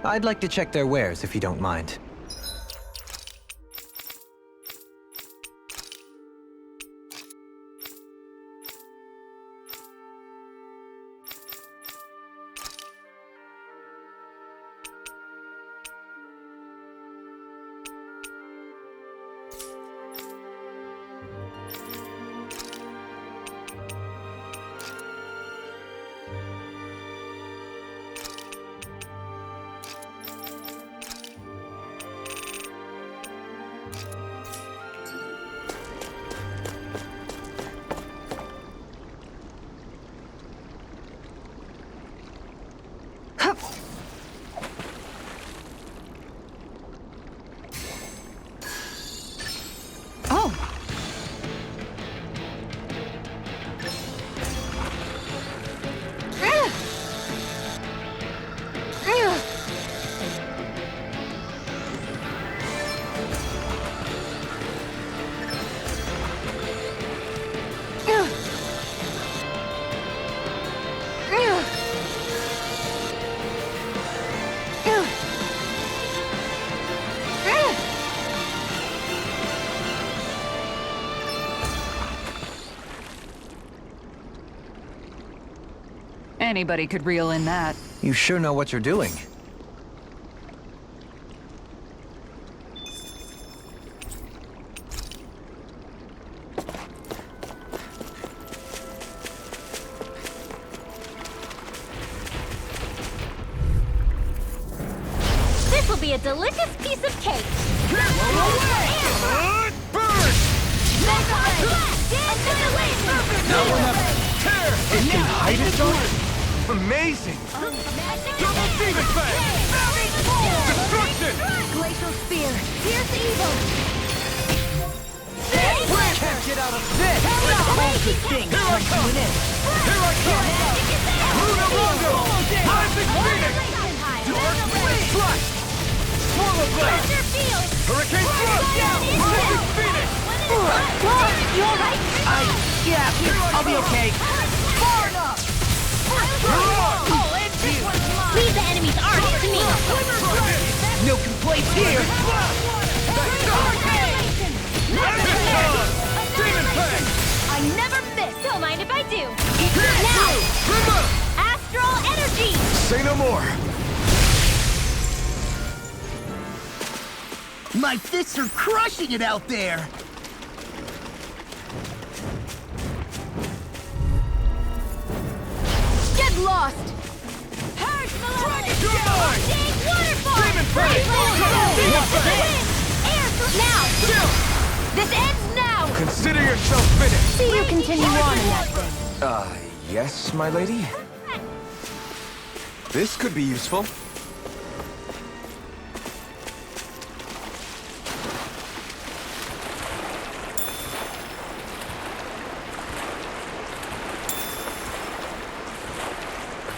I'd like to check their wares if you don't mind. Anybody could reel in that. You sure know what you're doing. This will be a delicious piece of cake. Burn! Now we'll have Tear! it can hide itself? Amazing! Double demon fang! Destruction! Glacial spear. Here's evil. Can't get out of this! Crazy thing. Here I come! Here I come! Luna Rondo! Rising Phoenix! Dark Strike! Swallow Blade! Hurricane Thrust! Rising Phoenix! You alright? Yeah, I'll be okay. Far enough. Leave the enemy's art to me. No complaints here. Demon Fang! I never miss. Don't mind if I do. Now! Astral energy. Say no more! My fists are crushing it out there. Get lost. You're mine! Waterfall. Demon Fang! Demon Fang! Now. Still! This ends now. Consider yourself finished! See you continue on in that thing. Yes, my lady? This could be useful.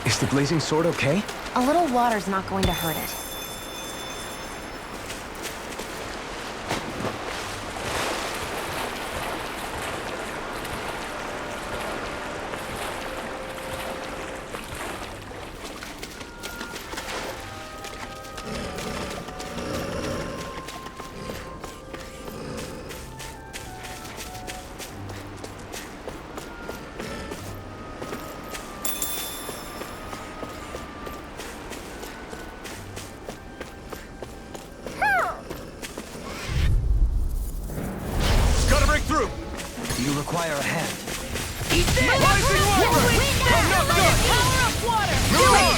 Is the blazing sword okay? A little water's not going to hurt it. Gotta break through! Do you require a hand? Rising Wyvern! I'm not done! Power of water. Move on!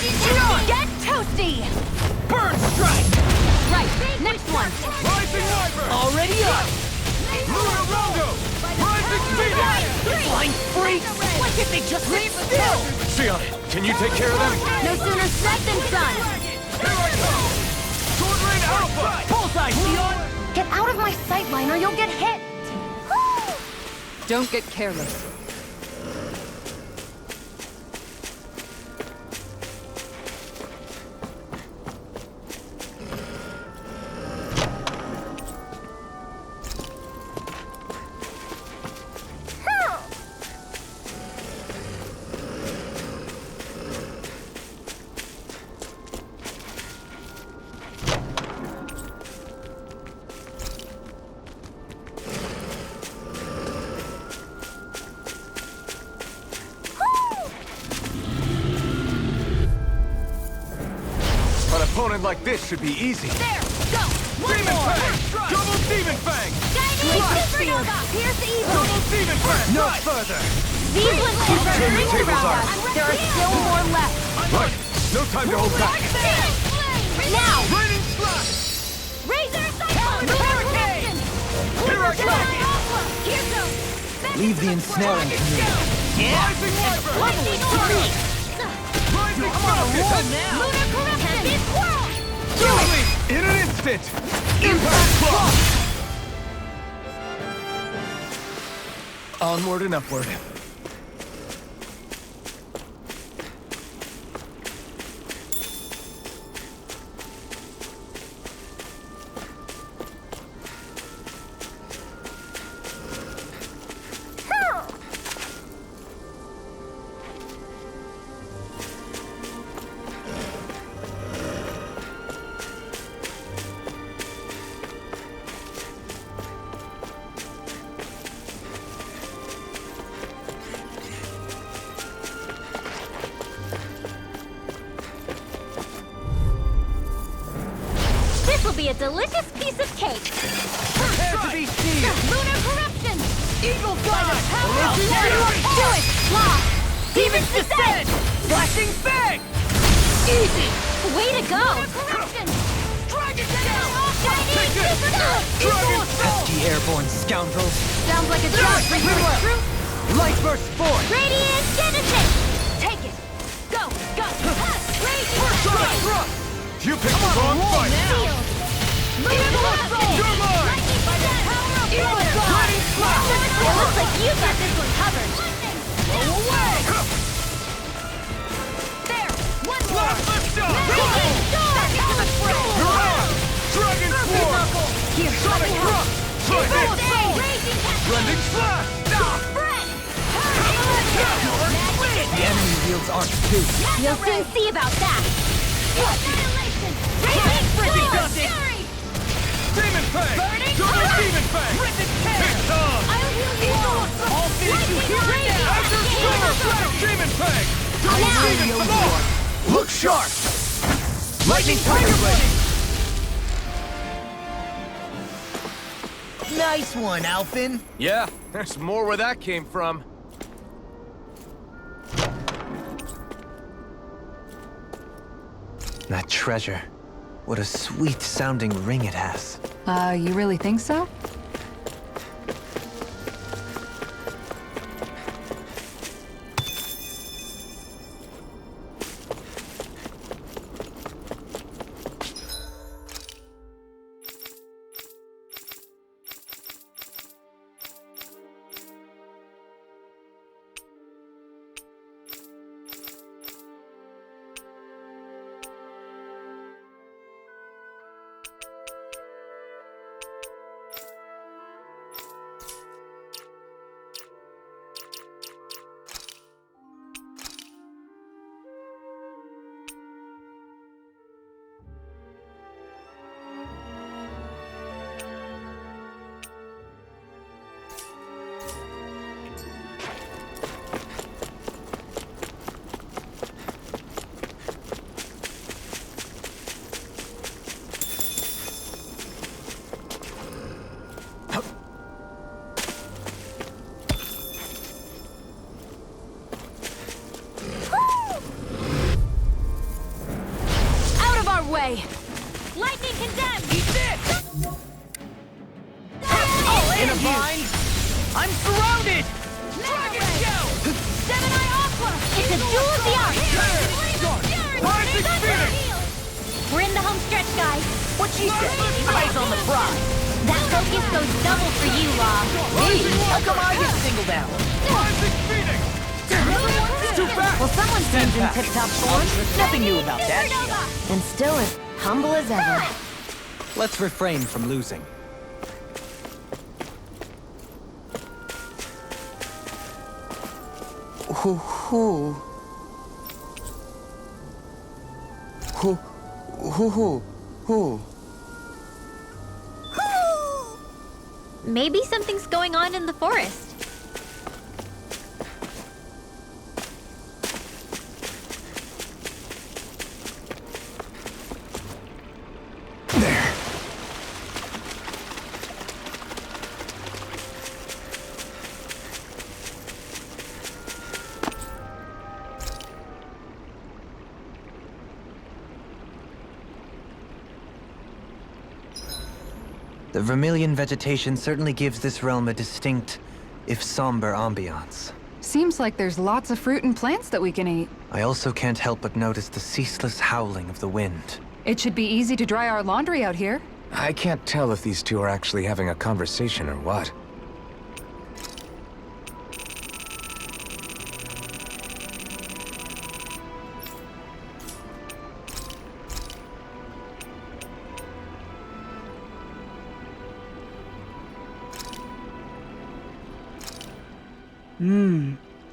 Get toasty. Burn strike! Right. Next one. Rising Wyvern! Already up. Luna Rondo! Rising Phoenix! Flying freaks. Why can't they just sit still? Sion, can you take care of them? No sooner said than done. Here I come! Sword Rain Alpha! Bullseye, Sion. Get out of my sightline or you'll get hit. Don't get careless. opponent like this should be easy. There! Go! One Demon more! Fang! Double Demon Fang! Shining Supernova! Pierce the evil! Double Demon Fang! No further! These ones keep Turn the rings tables around on. us! There are still more left! Right, no time to hold back. Now! Raining Slash! Razor Cyclone! Hurricane! Here I go! Leave the ensnaring to me. Rising Wyvern! Lightning Orb! Rising Falcon! Lunar Corruption! Squirrel! Surely, in an instant! Impact Claw! Onward and upward. This will be a delicious piece of cake! Prepare to be seized! Lunar Corruption! Eagle fly! Do it! Law! Demon's Descent! Flashing Fang! Easy! Way to go! Corruption! Dragon Tail! Shining Supernova! Pesky airborne scoundrels! Sounds like a job for you, recruit! Light burst forth! Radiant Genesis! Take it! Go! Go! Radiant You picked the wrong fight! Sealed! Lunar Corruption! You're mine! Lightning by the power of water! It looks like you got this one covered! Go away! There! One more! Lift up! Radiant Storm! You're on! Dragon Swarm! Here, Sonic Rock! Raging Sonic! Catch! Blending Slash! Spread! The enemy wields arc too. You'll soon see about that! Annihilation! Raging Dusting! Fury! Demon Fang! Burning Double Fire! Demon Fang! It's on! I'll heal you all! I'll finish you here and now! After Storm! Demon Fang! Double Now! Demon Fang! Look sharp! Lightning Tiger Blade! Nice one, Alphin. Yeah, there's more where that came from. That treasure. What a sweet sounding ring it has. You really think so? Out of our way! Lightning condemned! Eat this! In a bind? I'm surrounded! Dragon Shell! Seven-Eye Aqua! It's a duel of the arts! Rising Phoenix! We're in the home stretch, guys. What she said? Eyes on the prize. That focus goes double for you, Law. Me? How come I get singled out? Rising Phoenix! Too fast. Well, someone seems in tip-top form. Nothing new about that shit. And still as humble as ever. Let's refrain from losing. Hoo hoo. Hoo hoo hoo hoo. Maybe something's going on in the forest. The vermilion vegetation certainly gives this realm a distinct, if somber, ambiance. Seems like there's lots of fruit and plants that we can eat. I also can't help but notice the ceaseless howling of the wind. It should be easy to dry our laundry out here. I can't tell if these two are actually having a conversation or what.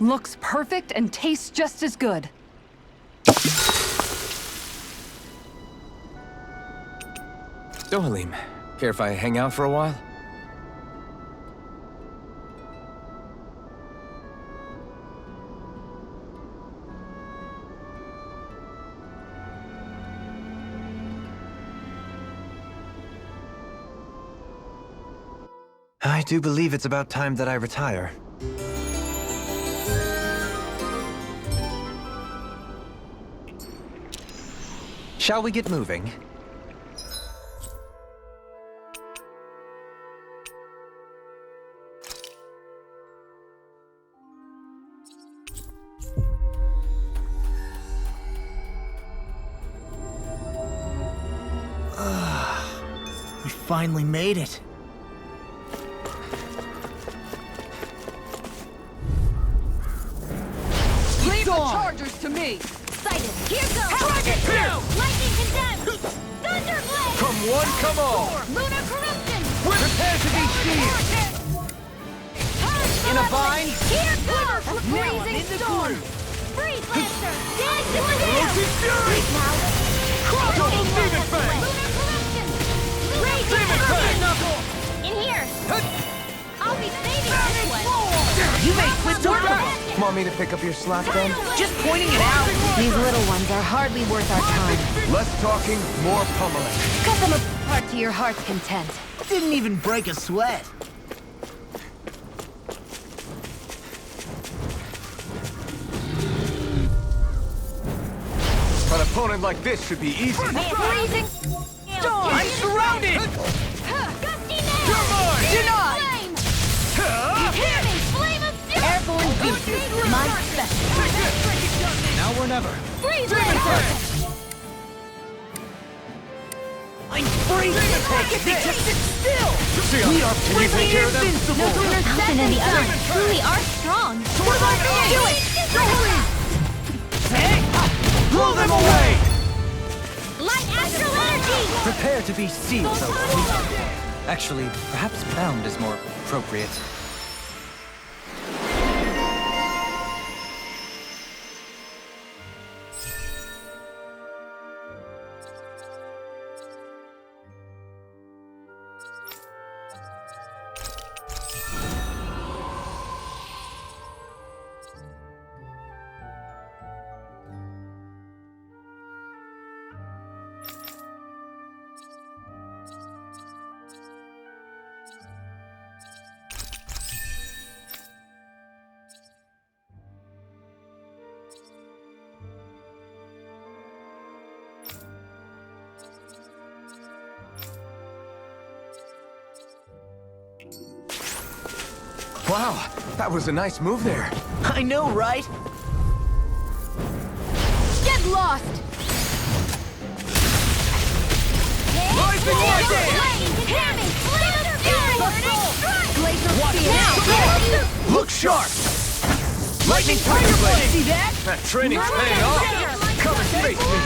Looks perfect and tastes just as good. Dohalim, care if I hang out for a while? I do believe it's about time that I retire. Shall we get moving? We finally made it. Leave the chargers to me! Excited. Here goes. Dragon Tail! Lightning condemned. Thunderblade. Come one, come all! Lunar corruption. Prepare to be seized! In a vine? Here goes. Now I'm Freezing in the storm. groove. Freeze Lancer. Dance to the Roasted Fury! Double Demon Fang! Lunar corruption. Rage Demon Fang! In here. I'll be saving this one. You made quick work of them. Want me to pick up your slack then? Just pointing it out. These little ones are hardly worth our time. Less talking, more pummeling. Cut them apart to your heart's content. Didn't even break a sweat. An opponent like this should be easy. Freezing. I'm surrounded! Gusty You're nail. mine! Denied! Tearing flame of fury. Airborne beast, my special. Now or never. Freeze Lancer. I'm freezing! They just sit still! See, We are can you take care of them? invincible! Something in the Others others. truly are strong. Do it! Hey! Blow them away! Light astral energy. Prepare to be sealed, though. Actually, perhaps bound is more appropriate. Wow, that was a nice move there. I know, right? Get lost! Rising Lightning! Tearing flame of fury. Glacier Watch Field. now! Look sharp! Lightning Tiger Blade! See that? That training's paying off! Come and face me!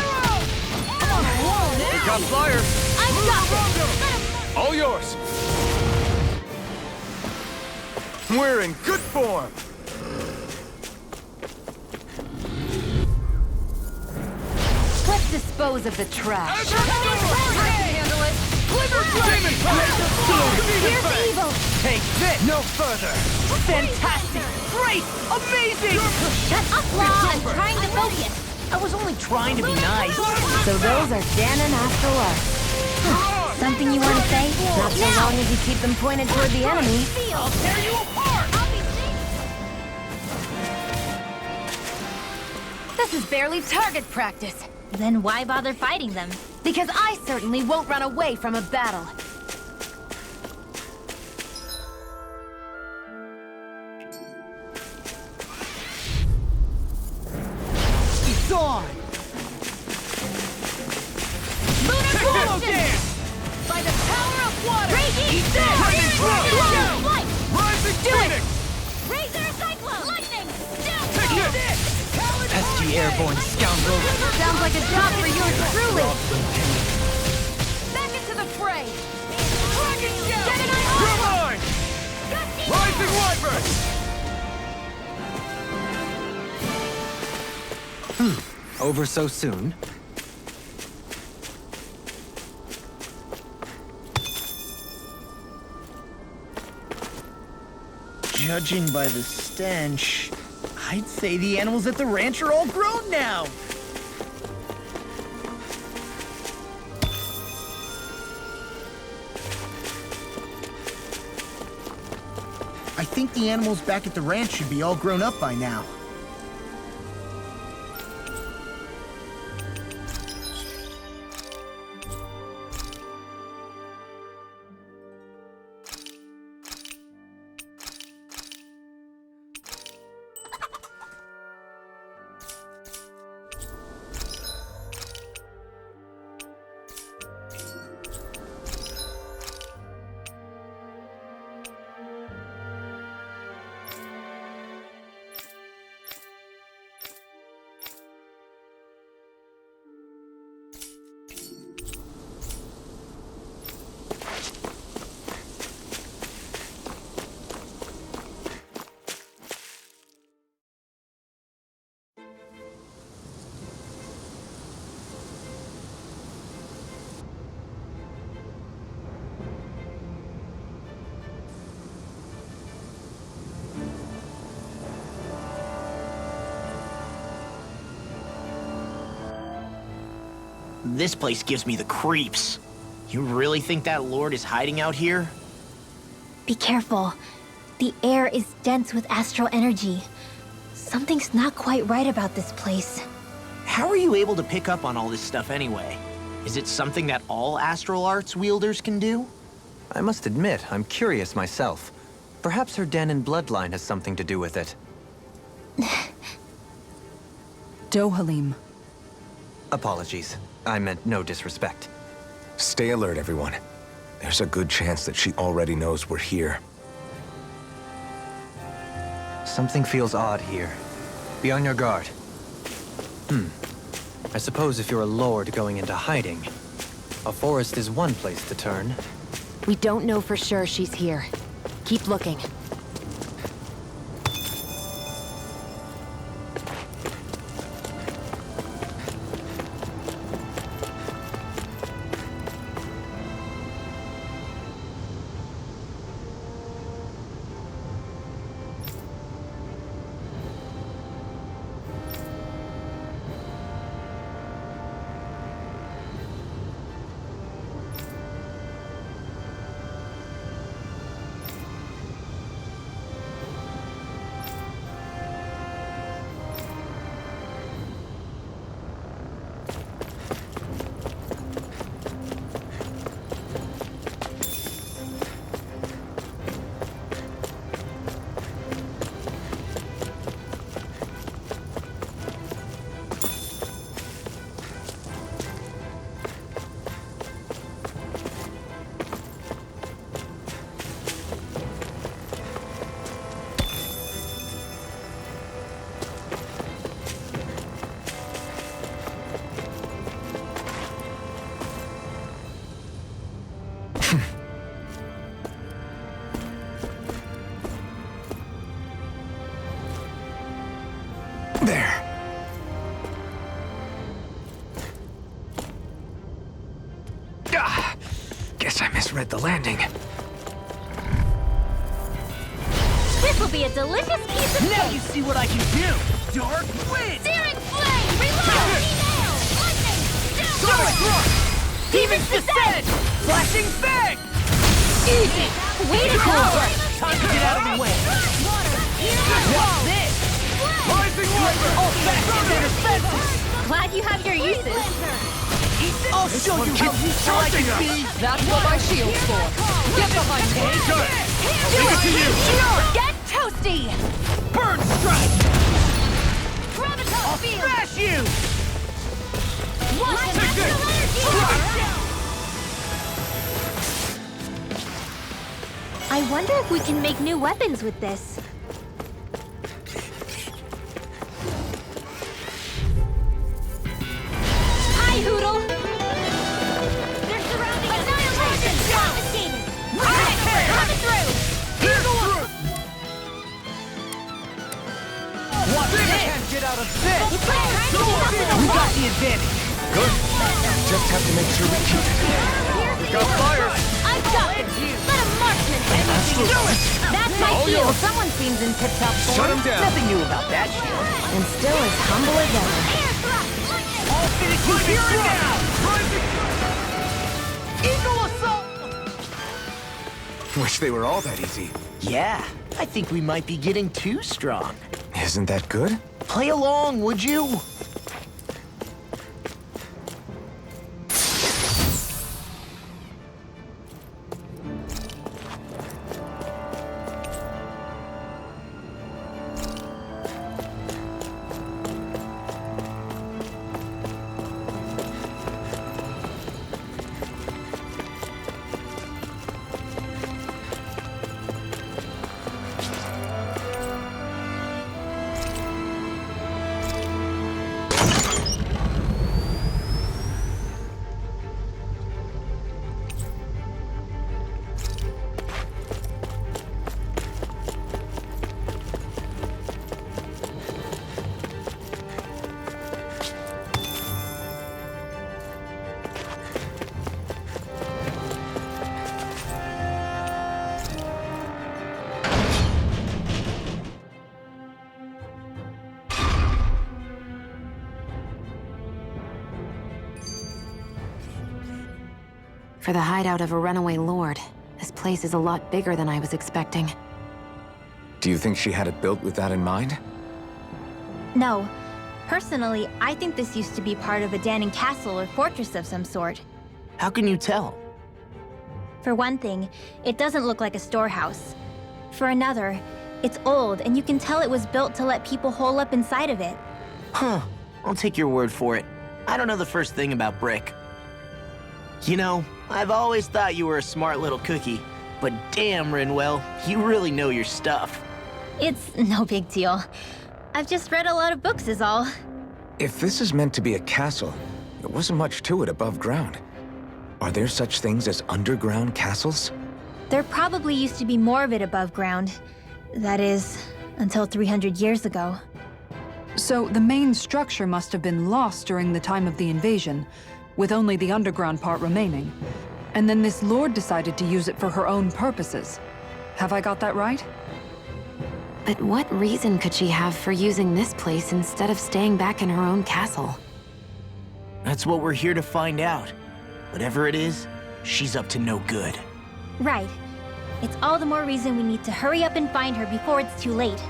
You got flyers! I've got this. All yours! We're in good form! Let's dispose of the trash. Handle it. Demon Fire! Here's evil. Take this! No further! Fantastic! Great! Amazing! Shut up, Law. I'm trying to focus. I was only trying to be nice. So those are Ganon after us. Something you want to say? Not so long as you keep them pointed toward the enemy. I'll tear you apart! I'll be safe. This is barely target practice. Then why bother fighting them? Because I certainly won't run away from a battle. on! Lunar Swallow Corruption! dance! By the power of water! Raging Eat Storm! that! Lightning Thrust! Flying Flight! Rising Do it! Phoenix! Razor Cyclone! Lightning! Down! Take it! Pesky airborne scoundrel. Sounds like a job for yours truly. Back into the fray! You're mine! Rising Wyvern! Over so soon? Judging by the stench, I'd say the animals at the ranch are all grown now. I think the animals back at the ranch should be all grown up by now. This place gives me the creeps. You really think that lord is hiding out here? Be careful. The air is dense with astral energy. Something's not quite right about this place. How are you able to pick up on all this stuff anyway? Is it something that all astral arts wielders can do? I must admit, I'm curious myself. Perhaps her den and bloodline has something to do with it. Dohalim. Apologies. I meant no disrespect. Stay alert, everyone. There's a good chance that she already knows we're here. Something feels odd here. Be on your guard. I suppose if you're a lord going into hiding, a forest is one place to turn. We don't know for sure she's here. Keep looking. There. Guess I misread the landing. This will be a delicious piece of Now cake! you see what I can do! Dark wind! Searing flame! Reload! Nail! Lightning! Sonic thrust! Demon's descent! Flashing fang! Easy! Way to go! Time to get out of the way! What's this? Rising Wyvern! All factions and defenses! Glad you have your uses. I'll show you how useful I can be! That's what my shield's for. Get behind me. Got it! Give it to you! Get toasty! Burn strike! Graviton! I'll smash you! Watch the natural energy! I wonder if we can make new weapons with this. Hi, Hoodle! They're surrounding us! Annihilation! Confiscated! Coming through! Watch They this! can't get out of this! It's like trying to get up with a We got rope! the advantage! Good. Just have to make sure we keep it. Here's the got fires! I've got this! Let a marksman hit! Do it! That's my All shield! yours. Someone seems in tip-top Shut form. him down. Nothing new about that shield. And still as humble as ever. Air thrust! I'll finish you here and now! Eagle assault! Wish they were all that easy. Yeah, I think we might be getting too strong. Isn't that good? Play along, would you? For the hideout of a runaway lord, this place is a lot bigger than I was expecting. Do you think she had it built with that in mind? No. Personally, I think this used to be part of a Danon castle or fortress of some sort. How can you tell? For one thing, it doesn't look like a storehouse. For another, it's old and you can tell it was built to let people hole up inside of it. Huh. I'll take your word for it. I don't know the first thing about brick. You know, I've always thought you were a smart little cookie. But damn, Rinwell, you really know your stuff. It's no big deal. I've just read a lot of books is all. If this is meant to be a castle, there wasn't much to it above ground. Are there such things as underground castles? There probably used to be more of it above ground. That is, until 300 years ago. So the main structure must have been lost during the time of the invasion, with only the underground part remaining. And then this lord decided to use it for her own purposes. Have I got that right? But what reason could she have for using this place instead of staying back in her own castle? That's what we're here to find out. Whatever it is, she's up to no good. Right. It's all the more reason we need to hurry up and find her before it's too late.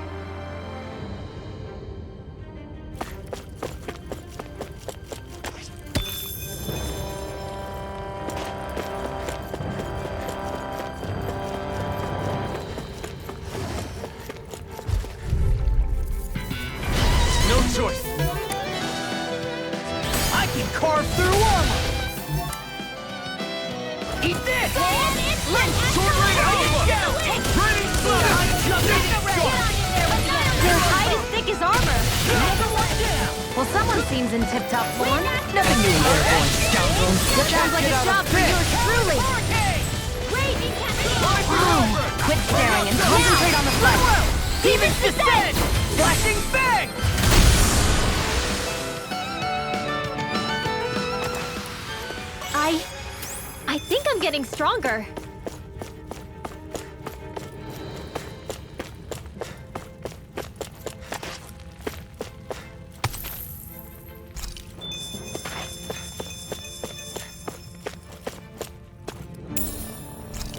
No choice. I can carve through armor! Eat this! Short range alpha! Ready, Their hide is thick as armor. Well, someone seems in tip-top form. Nothing new here, boy. Sounds like a job for yours truly. Whoa! Quit staring and concentrate on the fight. Demon's Descent! Flashing Fang! I think I'm getting stronger.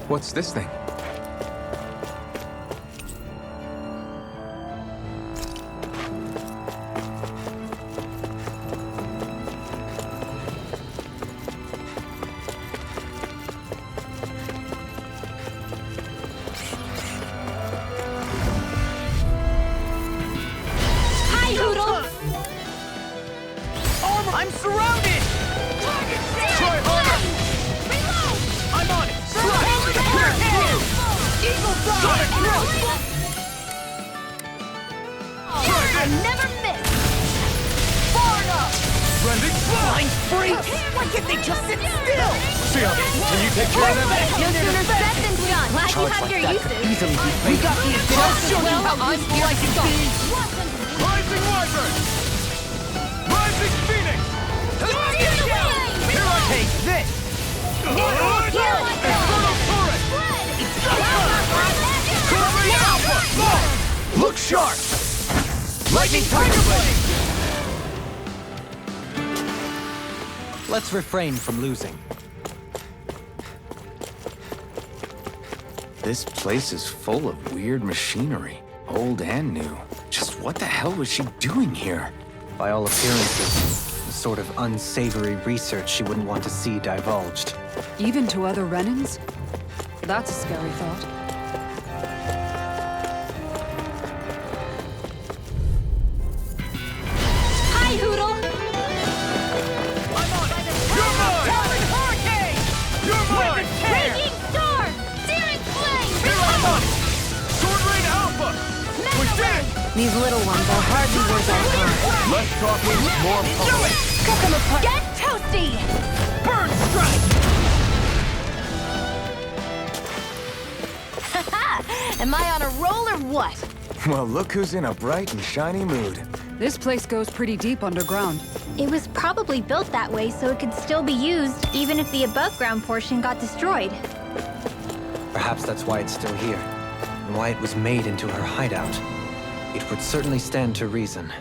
What's this thing? Hi, Hoodle! I'm surrounded! Try harder! I'm on it! Eagle Sonic Thrust! I never miss! Far enough! Rending Blind Slash! freak! Why can't they just sit still? Sia, can you take care of them? No sooner said than done. Glad you have your uses. Easily be We got the advantage! Show you how I'm useful I can be! Rising Wyvern! Rising Phoenix! Here I take this! Inferno Turret! Look sharp! Lightning Tiger Blade! Let's refrain from losing. This place is full of weird machinery, old and new. Just what the hell was she doing here? By all appearances, the sort of unsavory research she wouldn't want to see divulged. Even to other Renans? That's a scary thought. Hi, Hoodle! You're mine! Hurricane! You're mine! Raging Storm! Searing Flame! Sword Rain Alpha! We're dead! These little ones are hardly worth our time. Less talking, more pummeling. Cut them apart! Get toasty! Burn Strike! Am I on a roll or what? Well, look who's in a bright and shiny mood. This place goes pretty deep underground. It was probably built that way so it could still be used, even if the above-ground portion got destroyed. Perhaps that's why it's still here, and why it was made into her hideout. It would certainly stand to reason.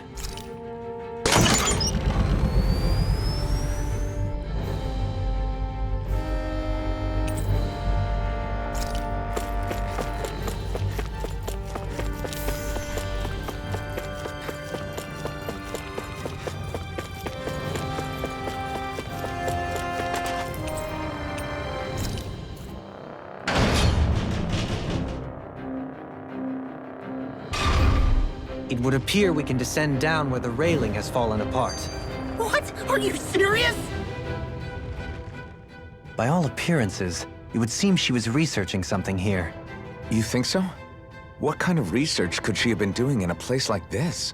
It would appear we can descend down where the railing has fallen apart. What? Are you serious? By all appearances, it would seem she was researching something here. You think so? What kind of research could she have been doing in a place like this?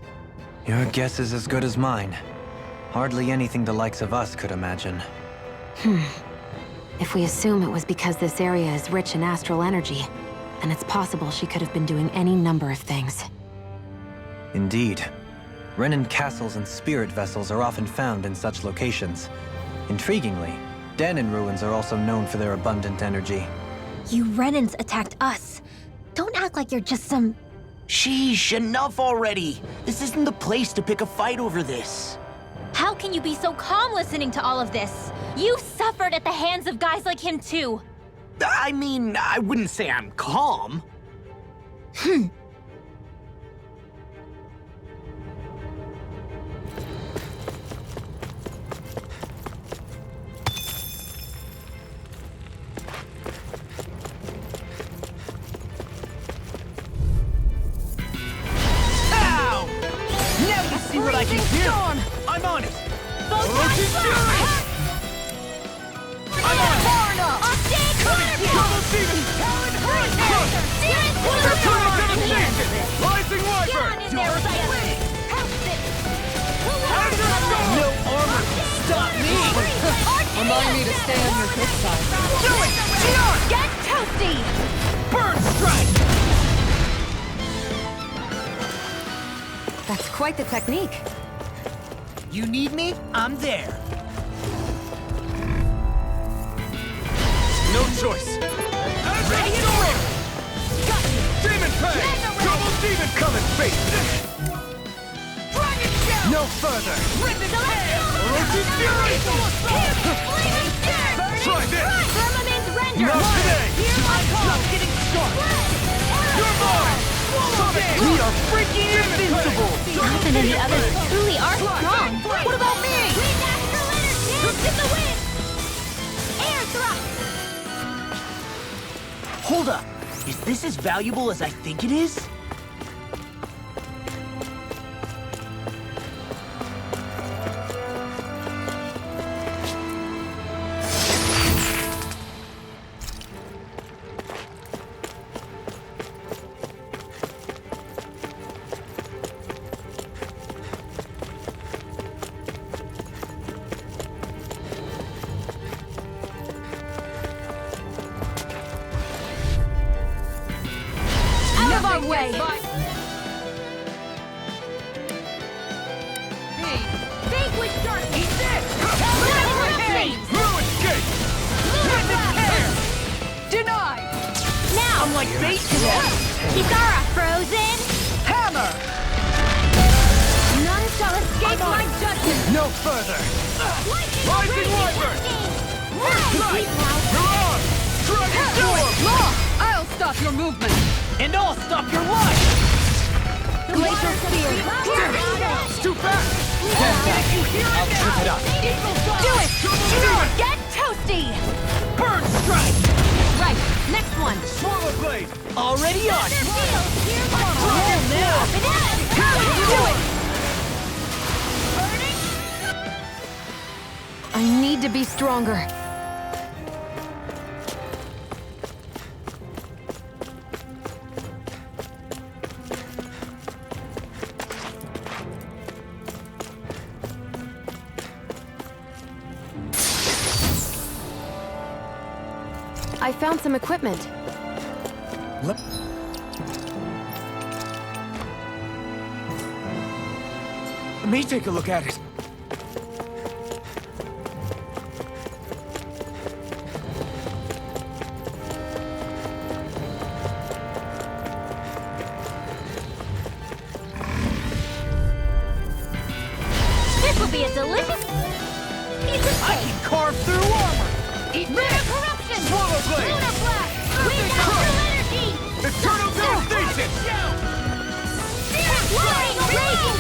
Your guess is as good as mine. Hardly anything the likes of us could imagine. If we assume it was because this area is rich in astral energy, then it's possible she could have been doing any number of things. Indeed. Renan castles and spirit vessels are often found in such locations. Intriguingly, Danon ruins are also known for their abundant energy. You Renans attacked us. Don't act like you're just some... Sheesh, enough already. This isn't the place to pick a fight over this. How can you be so calm listening to all of this? You suffered at the hands of guys like him too. I mean, I wouldn't say I'm calm. See what I can do! I'm on it! Orochi Fury! I'm on it! Far enough! I'll stay Double Demon! Rising Wyvern! No armor can stop me! Remind me to stay on your good side. Do it! Xion! Get toasty! Burn Strike! That's quite the technique. You need me? I'm there. No choice! Ready to win! Demon Fang! Double Demon coming, face! No further! Orochi Fury! Try this! Firmament render! Not today! Just getting started. You're mine! Sonic! We are freaking invincible! Nothing and the others truly are strong. What about me? Wind astral energy! To the wind! Air thrust! Hold up. Is this as valuable as I think it is? way. Vanquish darkness! Eat this! Interruptions! Ruin escape! Denied! Now! I'm like bait to them. Kitara, frozen! Hammer! None shall escape my judgment! No further! Lightning Rising Wyvern! Right! You're on! Dragon Storm! Law! I'll stop your movement! And I'll stop your life. Glacier Spear! It's too fast! I'll trip it up. Do it! Get toasty! Burn strike. Right, next one. Swallow Blade! Already on. Do it! I need to be stronger. I found some equipment. Let me take a look at it. This will be a delicious piece of I cake! can carve through armor. Eat Lunar corruption! Swallow Blade! Lunar blast! Wind astral energy! Eternal devastation! Spirit flying! Raging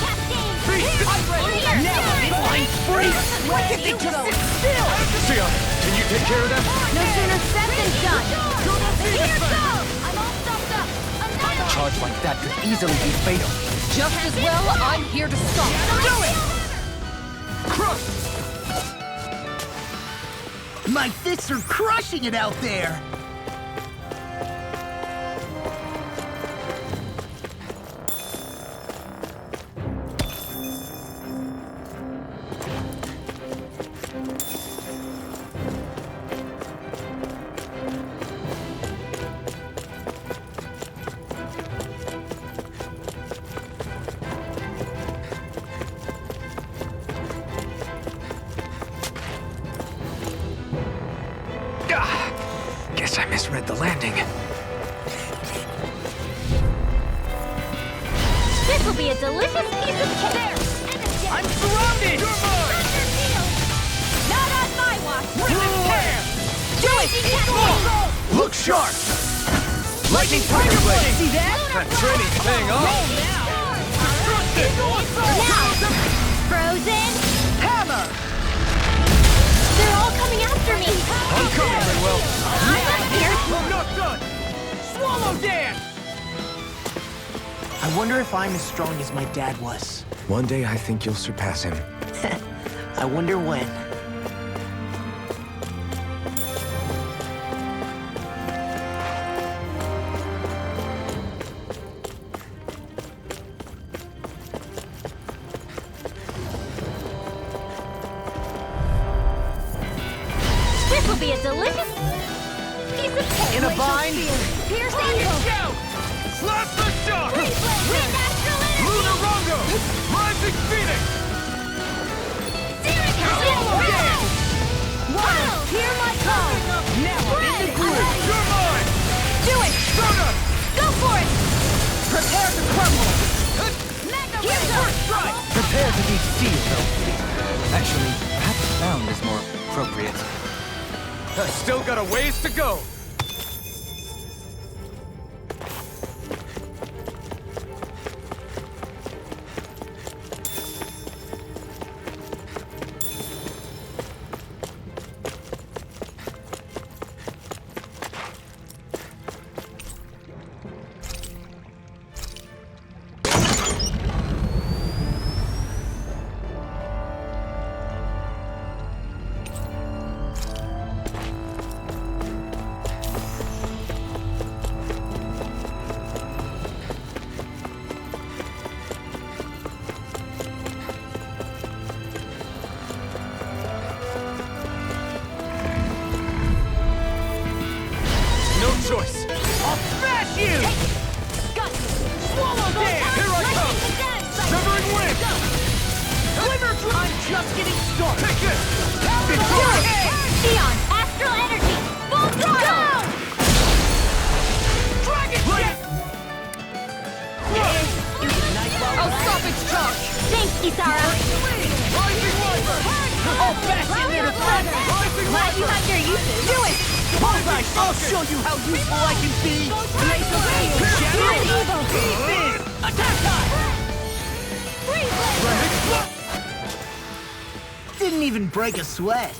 cascade! Now I'm in line free. Why can't they just sit still? Fiona, can you take care of them? No sooner said than done. Here goes! I'm all stuffed up! Annihilate! Charge like that could easily be fatal. Just as well, I'm here to stop. Do it! Crush! My fists are crushing it out there. Guess I misread the landing. This will be a delicious piece of cake! There! I'm surrounded. You're mine! Thunder field! Not on my watch! Do it. Cascade! Look sharp! Lightning Tiger Blade! See that? That training's paying off! Now! Frozen! Hammer. They're all coming after me! I'm coming, Manuel! I'm up here! I'm not done! Swallow dance. I wonder if I'm as strong as my dad was. One day I think you'll surpass him. I wonder when. This will be a delicious piece of cake! In a bind. Pierce angle! Slap the shot! Wind astral energy! Lunar Rongo! Rising Phoenix! Searing cascade! Wow! Hear my call! Now I'm in the groove. You're mine! Do it! Soda! Go for it! Prepare to crumble. Mega Ray! Prepare to be sealed. Actually, perhaps found is more appropriate. I still got a ways to go! No choice! I'll smash you. just getting started! Take this! Neon, astral energy! Full throttle! Dragon Ship! I'll stop its charge! Thanks, Isara! Rising Wyvern! All fast in defense! Glad you got your uses! Do it! Bullseye! I'll show you how useful I can be! Shadow Evil! Attack time! Didn't even break a sweat.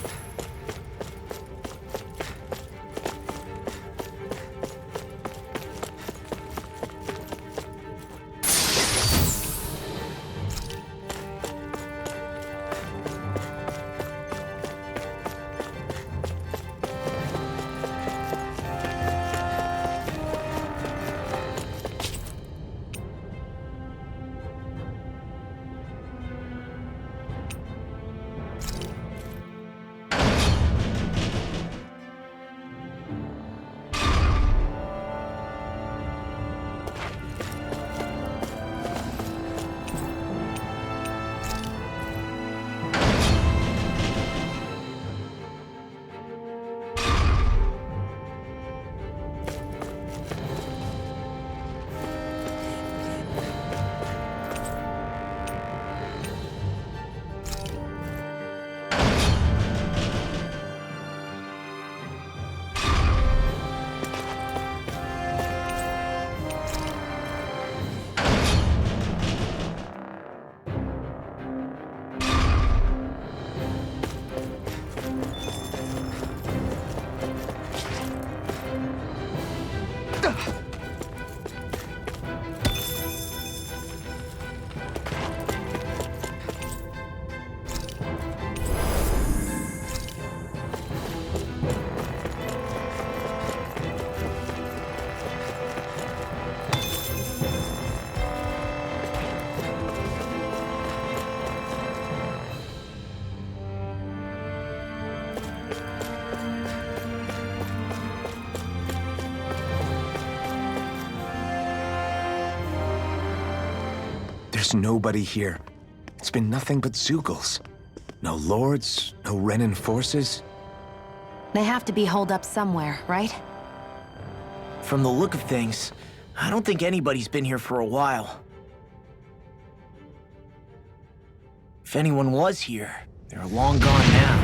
There's nobody here. It's been nothing but Zeugles. No lords, no Renan forces. They have to be holed up somewhere, right? From the look of things, I don't think anybody's been here for a while. If anyone was here, they're long gone now.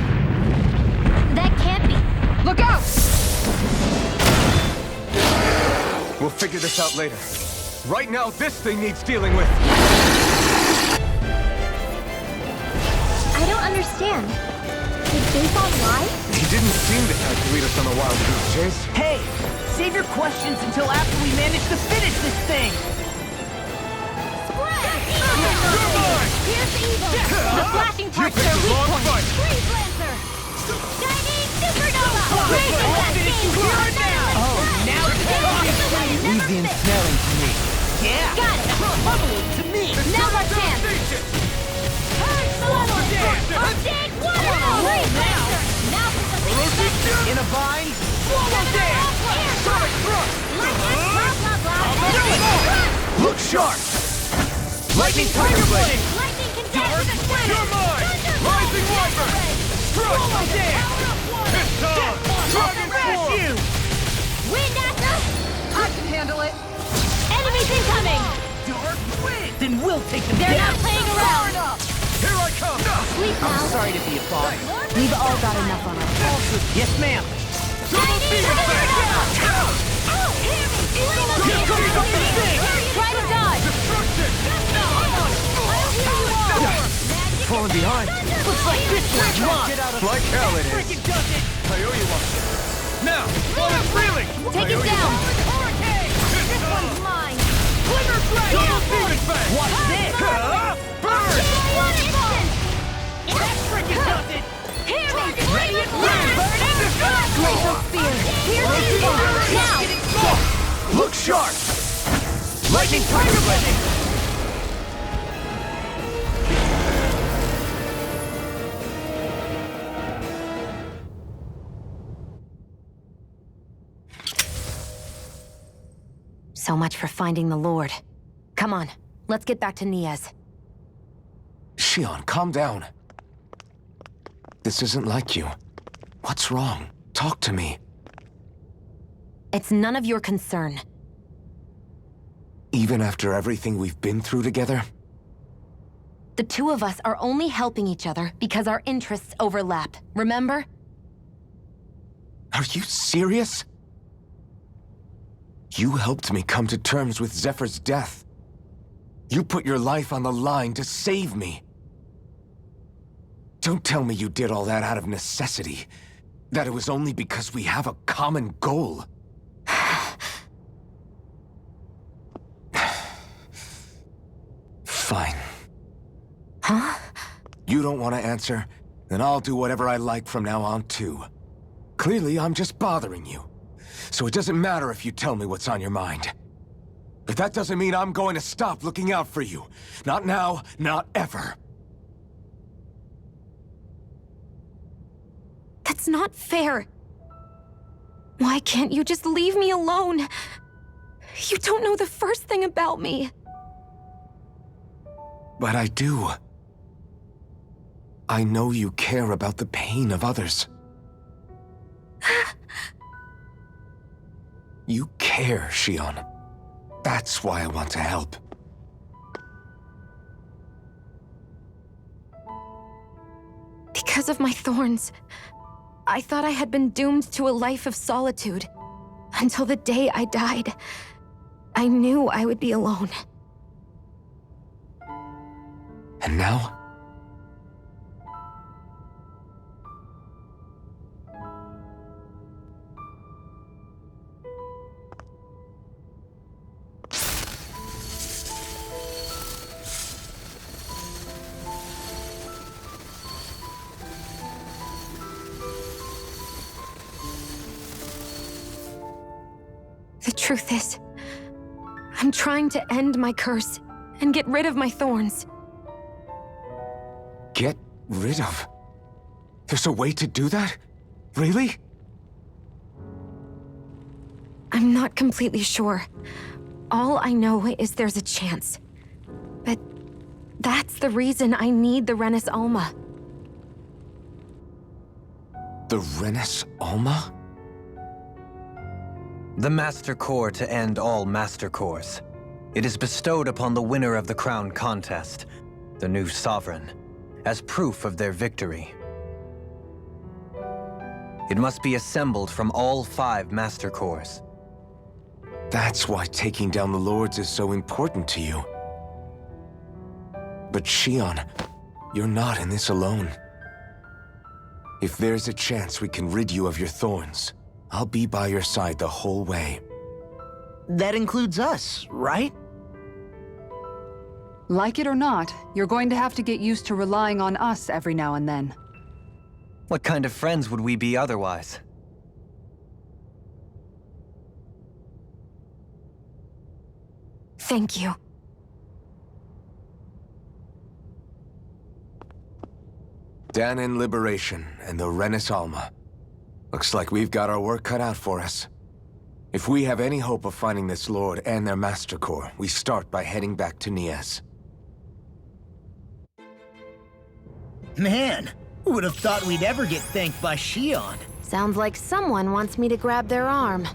That can't be. Look out! We'll figure this out later. Right now, this thing needs dealing with. I don't understand. Did Baseball lie? He didn't seem the type to lead us on a wild goose chase. Hey, save your questions until after we manage to finish this thing. Here's evil! The flashing parts are weak points! Freeze Lancer! Shining Supernova! Raising that game forward now! Oh, now it's talking. Leave the ensnaring to me. Yeah. Got it! Bubble it to me. Now's our chance! Take one! Freeze Lancer! Now for something In a bind. Swallow dance. Sonic thrust. Look sharp! Lightning tiger blade. Lightning condenser! You're mine! Rising Wyvern! Swallow dance. It's time! Dragon Smash Force! you. Wind Astral! I can handle it. Enemies incoming! Dark wind. Then we'll take them They're down. not playing around! Here I come! Sleep I'm now! sorry to be a bother. We've all got enough on our hands. Yes, ma'am. Double speed effect! Oh, hear me! Here comes the thing! Try to dodge! Destruction! Falling behind. Looks like this one's lost. Like hell it is. Freaking does it. I owe you one. Now, while it's reeling! Take it down! This one's Mine! Glimmer dragon. Double speed effect! Watch this. Burn! One instant! That freaking does it. Hear me! Ready and burn. Glacial Spear! Here's evil! Now! Look sharp! Lightning tiger blade. So much for finding the Lord. Come on, let's get back to Niaz. Shion, calm down. This isn't like you. What's wrong? Talk to me. It's none of your concern. Even after everything we've been through together? The two of us are only helping each other because our interests overlap, remember? Are you serious? You helped me come to terms with Zephyr's death. You put your life on the line to save me. Don't tell me you did all that out of necessity. That it was only because we have a common goal. Fine. Huh? You don't want to answer? Then I'll do whatever I like from now on, too. Clearly, I'm just bothering you. So it doesn't matter if you tell me what's on your mind. But that doesn't mean I'm going to stop looking out for you. Not now, not ever. That's not fair. Why can't you just leave me alone? You don't know the first thing about me. But I do. I know you care about the pain of others. You care, Shion. That's why I want to help. Because of my thorns, I thought I had been doomed to a life of solitude. Until the day I died, I knew I would be alone. And now? The truth is, I'm trying to end my curse and get rid of my thorns. Get rid of? There's a way to do that? Really? I'm not completely sure. All I know is there's a chance. But that's the reason I need the Renis Alma. The Renis Alma? The Master Core to end all Master Cores. It is bestowed upon the winner of the Crown Contest, the new Sovereign, as proof of their victory. It must be assembled from all 5 Master Cores. That's why taking down the Lords is so important to you. But Shion, you're not in this alone. If there's a chance we can rid you of your thorns, I'll be by your side the whole way. That includes us, right? Like it or not, you're going to have to get used to relying on us every now and then. What kind of friends would we be otherwise? Thank you. Danon Liberation and the Renis Alma. Looks like we've got our work cut out for us. If we have any hope of finding this Lord and their Master Core, we start by heading back to Nias. Man, who would have thought we'd ever get thanked by Shion? Sounds like someone wants me to grab their arm.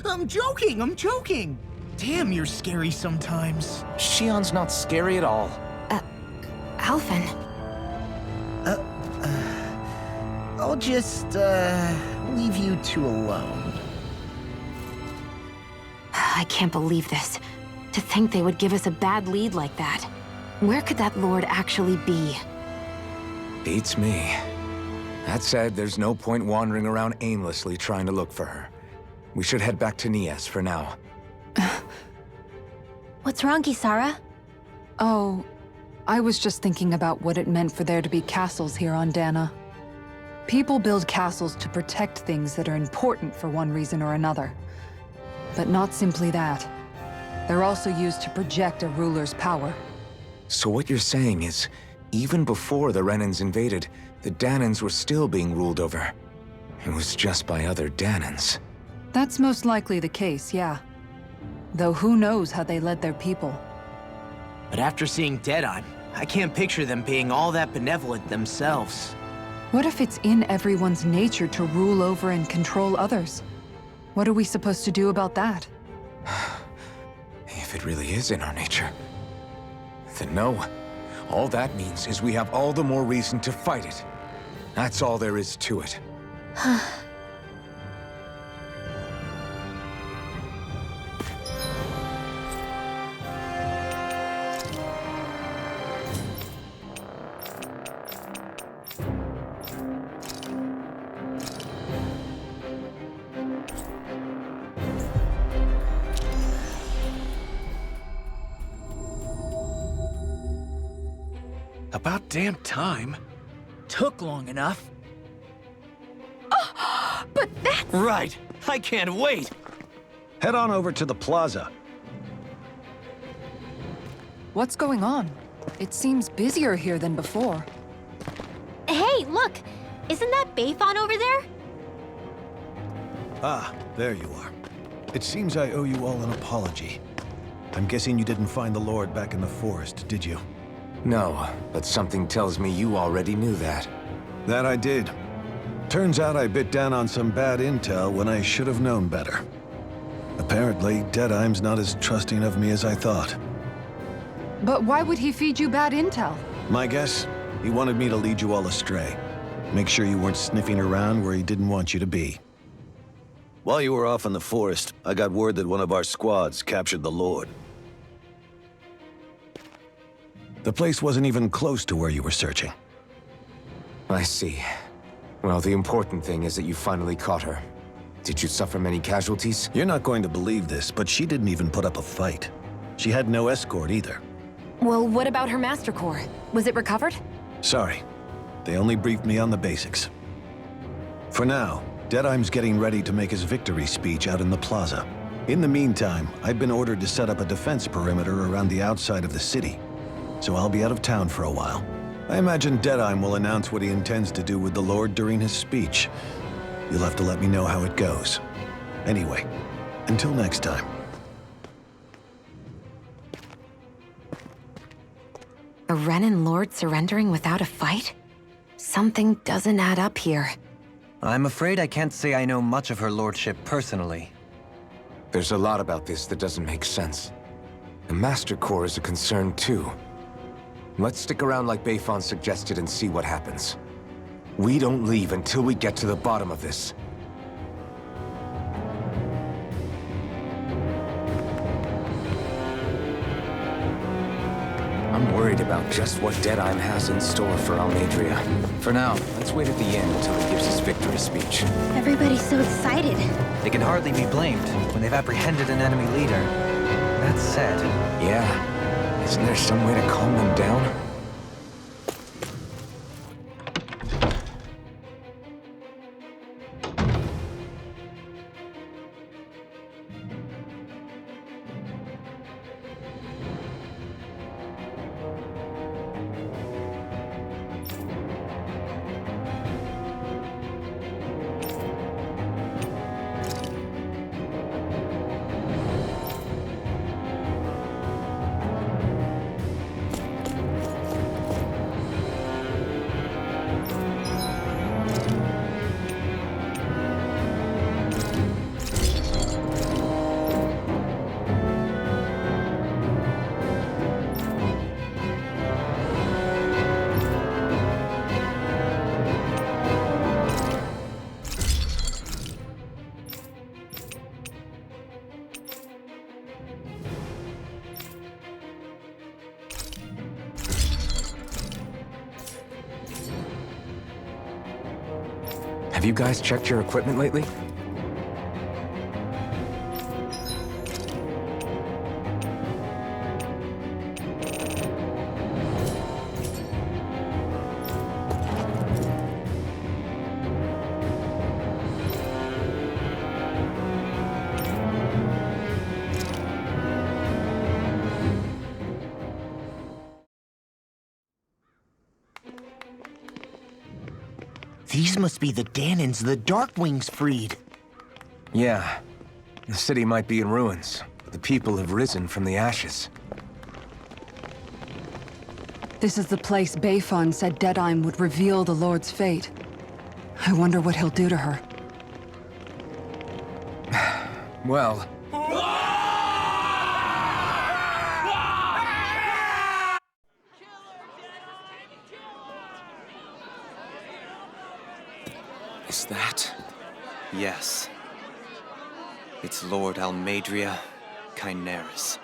I'm joking! Damn, you're scary sometimes. Shion's not scary at all. Alphen. I'll just, leave you two alone. I can't believe this. To think they would give us a bad lead like that. Where could that Lord actually be? Beats me. That said, there's no point wandering around aimlessly trying to look for her. We should head back to Nias for now. What's wrong, Kisara? Oh, I was just thinking about what it meant for there to be castles here on Dana. People build castles to protect things that are important for one reason or another. But not simply that. They're also used to project a ruler's power. So what you're saying is, even before the Renans invaded, the Danans were still being ruled over. It was just by other Danans. That's most likely the case, yeah. Though who knows how they led their people. But after seeing Deadeye, I can't picture them being all that benevolent themselves. What if it's in everyone's nature to rule over and control others? What are we supposed to do about that? If it really is in our nature, then no. All that means is we have all the more reason to fight it. That's all there is to it. About damn time. Took long enough. But that's... Right. I can't wait. Head on over to the plaza. What's going on? It seems busier here than before. Hey, look! Isn't that Bayfon over there? Ah, there you are. It seems I owe you all an apology. I'm guessing you didn't find the Lord back in the forest, did you? No, but something tells me you already knew that. That I did. Turns out I bit down on some bad intel when I should have known better. Apparently, Deadeye's not as trusting of me as I thought. But why would he feed you bad intel? My guess? He wanted me to lead you all astray. Make sure you weren't sniffing around where he didn't want you to be. While you were off in the forest, I got word that one of our squads captured the Lord. The place wasn't even close to where you were searching. I see. Well, the important thing is that you finally caught her. Did you suffer many casualties? You're not going to believe this, but she didn't even put up a fight. She had no escort either. Well, what about her Master Core? Was it recovered? Sorry. They only briefed me on the basics. For now, Deadeye's getting ready to make his victory speech out in the plaza. In the meantime, I've been ordered to set up a defense perimeter around the outside of the city. So I'll be out of town for a while. I imagine Deadeye will announce what he intends to do with the Lord during his speech. You'll have to let me know how it goes. Anyway, until next time. A Renan Lord surrendering without a fight? Something doesn't add up here. I'm afraid I can't say I know much of her lordship personally. There's a lot about this that doesn't make sense. The Master Core is a concern too. Let's stick around like Bayfon suggested and see what happens. We don't leave until we get to the bottom of this. I'm worried about just what Deadeye has in store for Almadria. For now, let's wait at the end until he gives his victory speech. Everybody's so excited. They can hardly be blamed when they've apprehended an enemy leader. That said... Yeah. Isn't there some way to calm them down? Have you guys checked your equipment lately? These must be the Danans the Darkwings freed. Yeah. The city might be in ruins, but the people have risen from the ashes. This is the place Bayfun said Deadime would reveal the Lord's fate. I wonder what he'll do to her. Well... Is that... Yes. It's Lord Almadria Kynaris.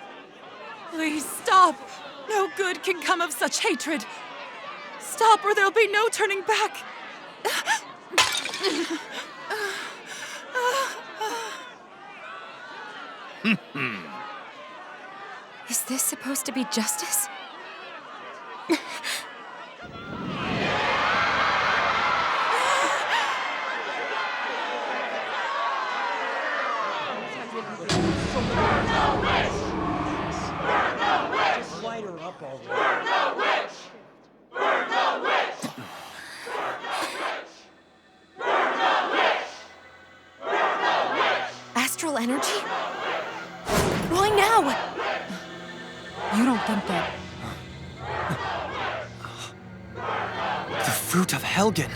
Please stop! No good can come of such hatred. Stop or there'll be no turning back. Is this supposed to be justice? Astral energy? Why now? You don't think that... The fruit of Helgen!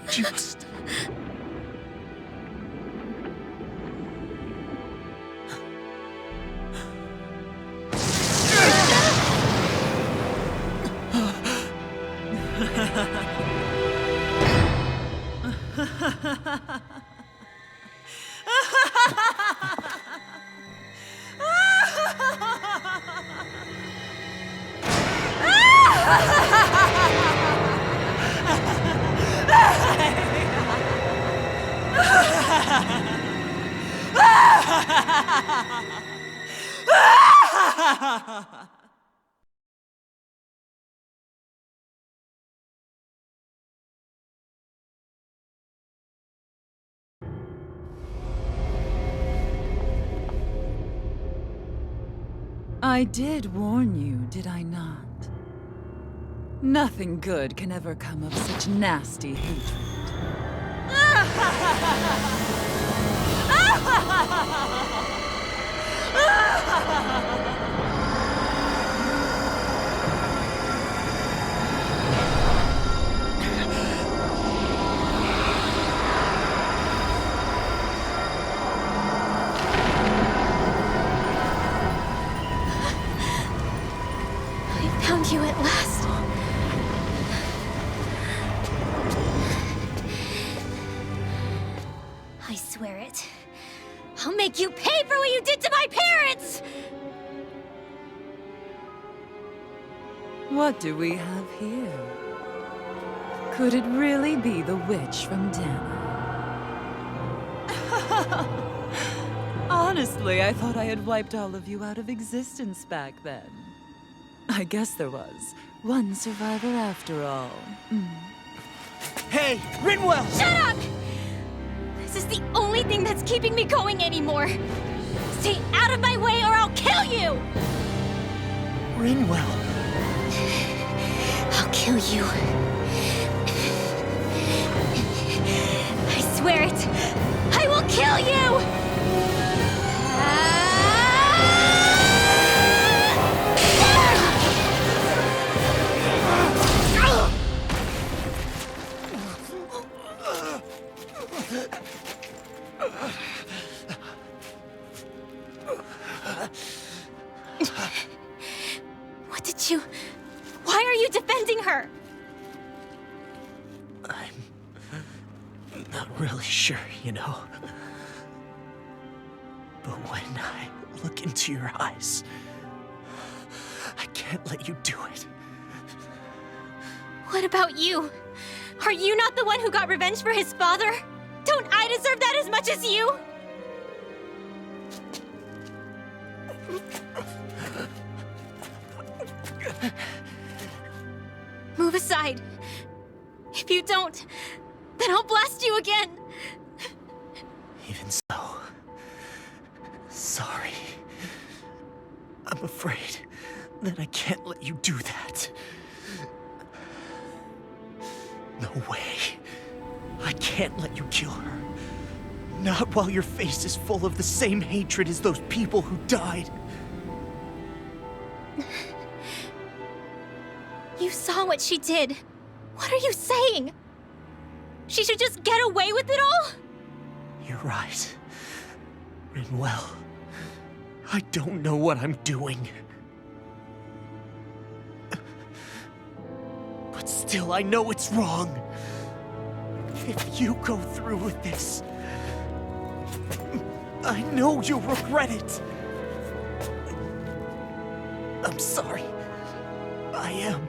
Just... I did warn you, did I not? Nothing good can ever come of such nasty hatred. I found you at last. I swear it. I'll make you pay for what you did to my parents! What do we have here? Could it really be the witch from Dana? Honestly, I thought I had wiped all of you out of existence back then. I guess there was one survivor after all. Hey, Rinwell! Shut up! This is the only thing that's keeping me going anymore. Stay out of my way or I'll kill you! Rinwell. I'll kill you. I swear it! I will kill you! What did you... Why are you defending her? I'm not really sure, you know. But when I look into your eyes, I can't let you do it. What about you? Are you not the one who got revenge for his father? Don't I deserve that as much as you? Move aside. If you don't, then I'll blast you again. Even so, sorry. I'm afraid that I can't let you do that. No way. I can't let you kill her. Not while your face is full of the same hatred as those people who died. You saw what she did. What are you saying? She should just get away with it all? You're right. Rinwell, I don't know what I'm doing. But still, I know it's wrong. If you go through with this, I know you'll regret it. I'm sorry. I am.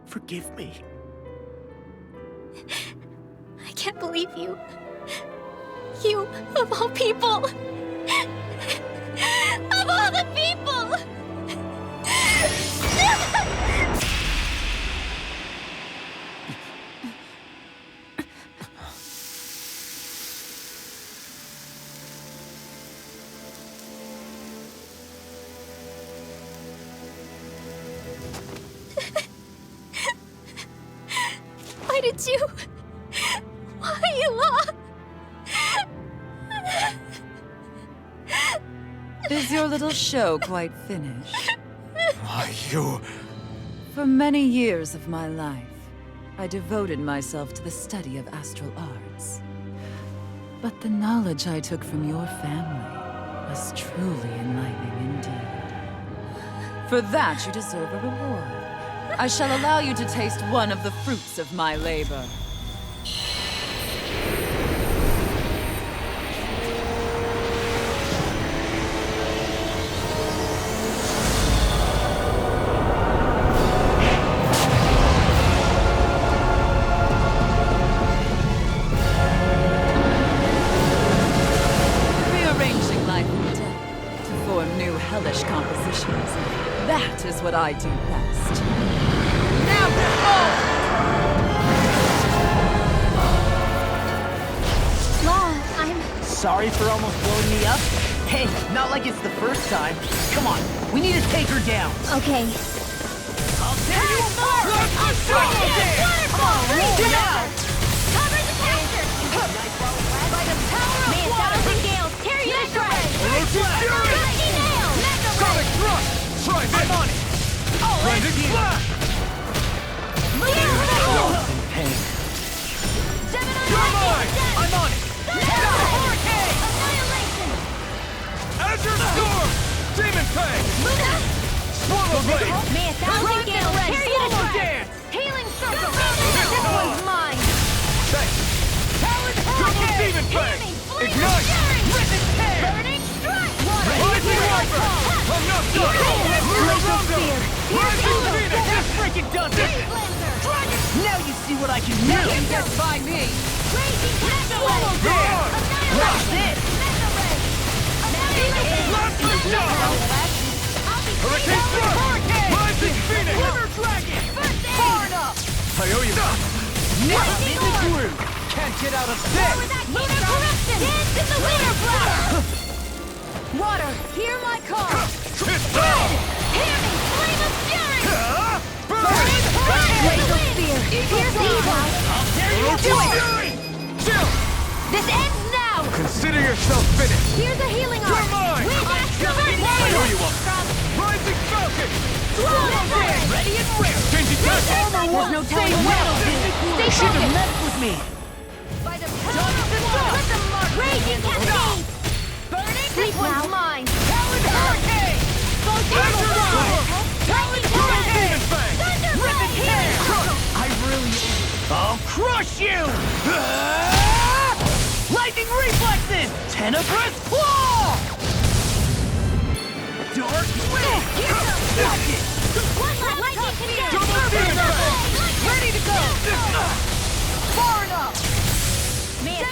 Forgive me. I can't believe you. You, of all people. Of all the people! Why did you... Why, Is your little show quite finished? Why, you... For many years of my life, I devoted myself to the study of astral arts. But the knowledge I took from your family was truly enlightening indeed. For that, you deserve a reward. I shall allow you to taste one of the fruits of my labor. Hellish compositions. That is what I do best. Now Law, I'm... Sorry for almost blowing me up? Hey, not like it's the first time. Come on, we need to take her down. Okay. I'll tear you apart! Let's go! Waterfall! Now! Cover the caster! By the power of May water! 1,000 gales, tear you to shreds! Sonic thrust! Try this! I'm on it! Oh, Blending flash! In pain. You're mine! I'm on it! Hurricane! Annihilation! Azure Storm! Demon Fang! Swallow Blade! May 1,000 gales, tear you to shreds! Healing circle! This one's mine! Thanks! Talon's Double hurricane! Demon Fang! Healing! Ignite! Ripid tear! Burning strike! Water! Rising Viper! I'm not done! Glacial spear! Rising Phoenix! That freaking does it! Dragon! Now you see what I can do! Nothing gets by me! Raging Castle! You're on! Watch this! Blast the shot! Hurricane Thrust! Rising Phoenix! River Dragon! Far enough! I owe you that! Now this is through! Can't get out of this! Lunar corruption! Dance in the winter flower! Water, hear my call! It's down! Hear me, flame of fury! Burn! Glacial spear! Pierce evil! I'll tear you Fury! apart! Chill! This ends now! Consider yourself finished! Here's a healing arm! You're mine! With extra I know you are! Rising Falcon! Ready and ready! Changing tactics! There's no telling when it'll do! Stay focused! Mess with me! By the power of one! Let them mark! Raging cascade! Burning! This one's mine! Talon Hurricane! Talon Hurricane! Ripping hair! I'll crush you! Lightning reflexes! Tenebrous claw! Dark wind! One last lightning condensed! Double demon fang! Ready to go! Far enough! Man,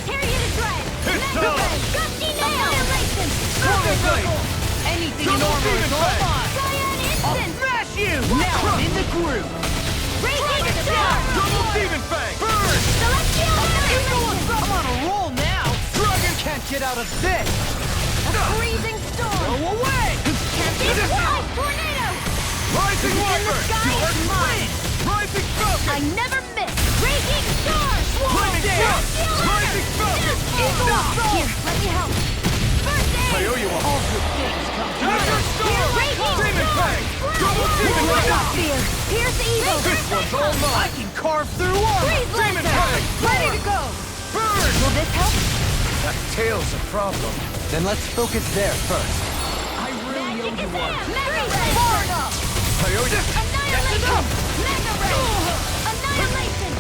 tear you to shreds! Pistol! Gusty nail! Annihilation! Scorpion blade! Anything Double demon fang! Cyan instant! Smash you! Now I'm in the groove! Raging star! Double demon fang! Burn! Celestial annihilation! I'm on a roll now! Dragon! Can't get out of this! A freezing storm! Go away! It's live tornado! Rising In the Wyvern! sky is mine! Rising Falcon! I never miss! Raging star! Lightning Celestial Falcon! Rising Falcon! Eagle off! Here, let me help! First I aid! owe you all. Azure Here, Storm! raging Demon storm! fang! Double demon Blood fang! off fear! Pierce evil! This one's all I mine! can carve through armor! Freeze Demon lancer! fang! Ready to go! Burn! Will this help? That tail's a problem. Then let's focus there first. Magic is there! Mega ray! Far enough! I owe you. Annihilation! Mega ray! Annihilation!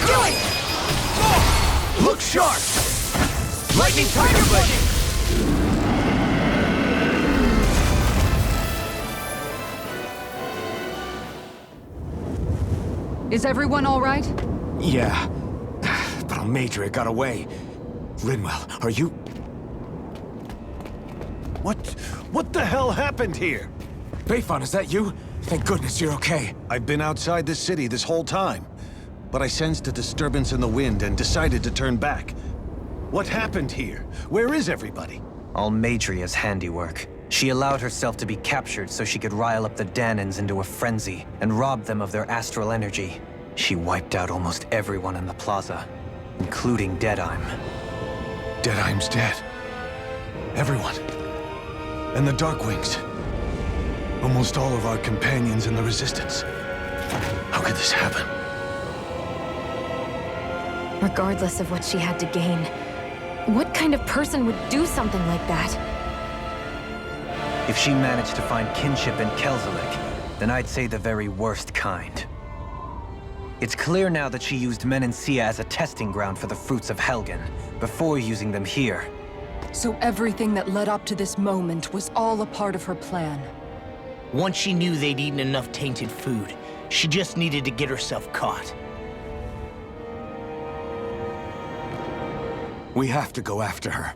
Do it! Look sharp! Lightning Tiger Blade! Is everyone all right? Yeah. But Almadria got away. Rinwell, are you... What the hell happened here? Bayfon, is that you? Thank goodness you're okay. I've been outside the city this whole time, but I sensed a disturbance in the wind and decided to turn back. What happened here? Where is everybody? Almadria's handiwork. She allowed herself to be captured so she could rile up the Danans into a frenzy and rob them of their astral energy. She wiped out almost everyone in the plaza, including Deadheim. Deadheim's dead. Everyone. And the Darkwings. Almost all of our companions in the Resistance. How could this happen? Regardless of what she had to gain, what kind of person would do something like that? If she managed to find kinship in Kelzelik, then I'd say the very worst kind. It's clear now that she used Menancia as a testing ground for the fruits of Helgen, before using them here. So everything that led up to this moment was all a part of her plan. Once she knew they'd eaten enough tainted food, she just needed to get herself caught. We have to go after her.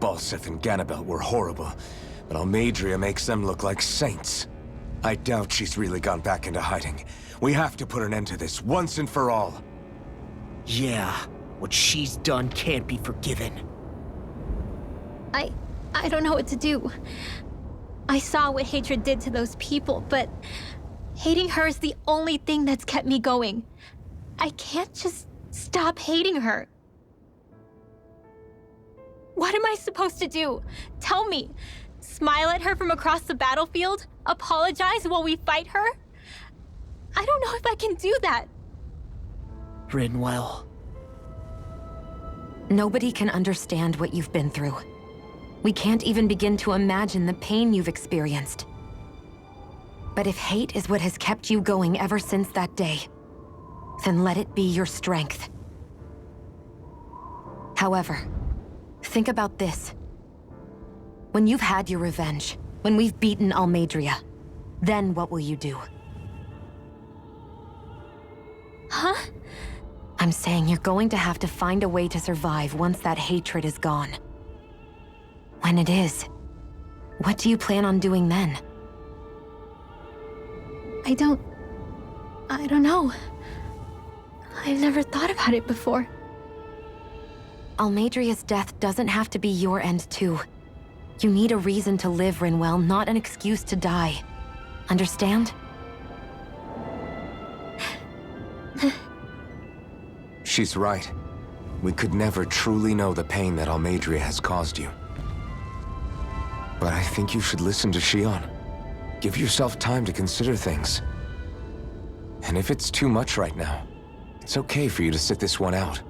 Balseth and Ganabelt were horrible, but Almadria makes them look like saints. I doubt she's really gone back into hiding. We have to put an end to this once and for all. Yeah, what she's done can't be forgiven. I don't know what to do. I saw what hatred did to those people, but hating her is the only thing that's kept me going. I can't just stop hating her. What am I supposed to do? Tell me. Smile at her from across the battlefield? Apologize while we fight her? I don't know if I can do that. Rinwell. Nobody can understand what you've been through. We can't even begin to imagine the pain you've experienced. But if hate is what has kept you going ever since that day, then let it be your strength. However, think about this. When you've had your revenge, when we've beaten Almadria, then what will you do? Huh? I'm saying you're going to have to find a way to survive once that hatred is gone. When it is, what do you plan on doing then? I don't know. I've never thought about it before. Almadria's death doesn't have to be your end too. You need a reason to live, Rinwell, not an excuse to die. Understand? She's right. we could never truly know the pain that Almeidrea has caused you. But I think you should listen to Shion. Give yourself time to consider things. And if it's too much right now, it's okay for you to sit this one out.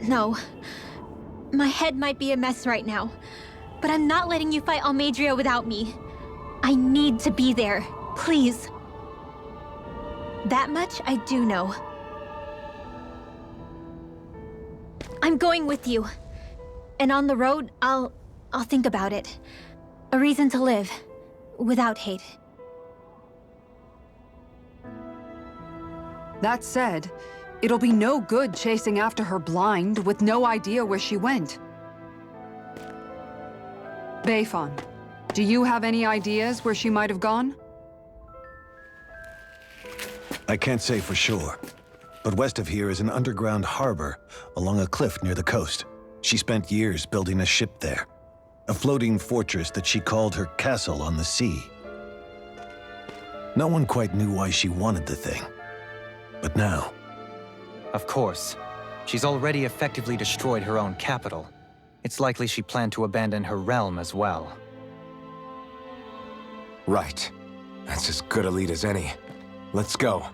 No. My head might be a mess right now, but I'm not letting you fight Almeidrea without me. I need to be there. Please. That much I do know. I'm going with you. And on the road, I'll think about it. A reason to live. Without hate. That said, it'll be no good chasing after her blind with no idea where she went. Beifan, do you have any ideas where she might have gone? I can't say for sure, but west of here is an underground harbor along a cliff near the coast. She spent years building a ship there, a floating fortress that she called her castle on the sea. No one quite knew why she wanted the thing, but now... Of course. She's already effectively destroyed her own capital. It's likely she planned to abandon her realm as well. Right. That's as good a lead as any. Let's go.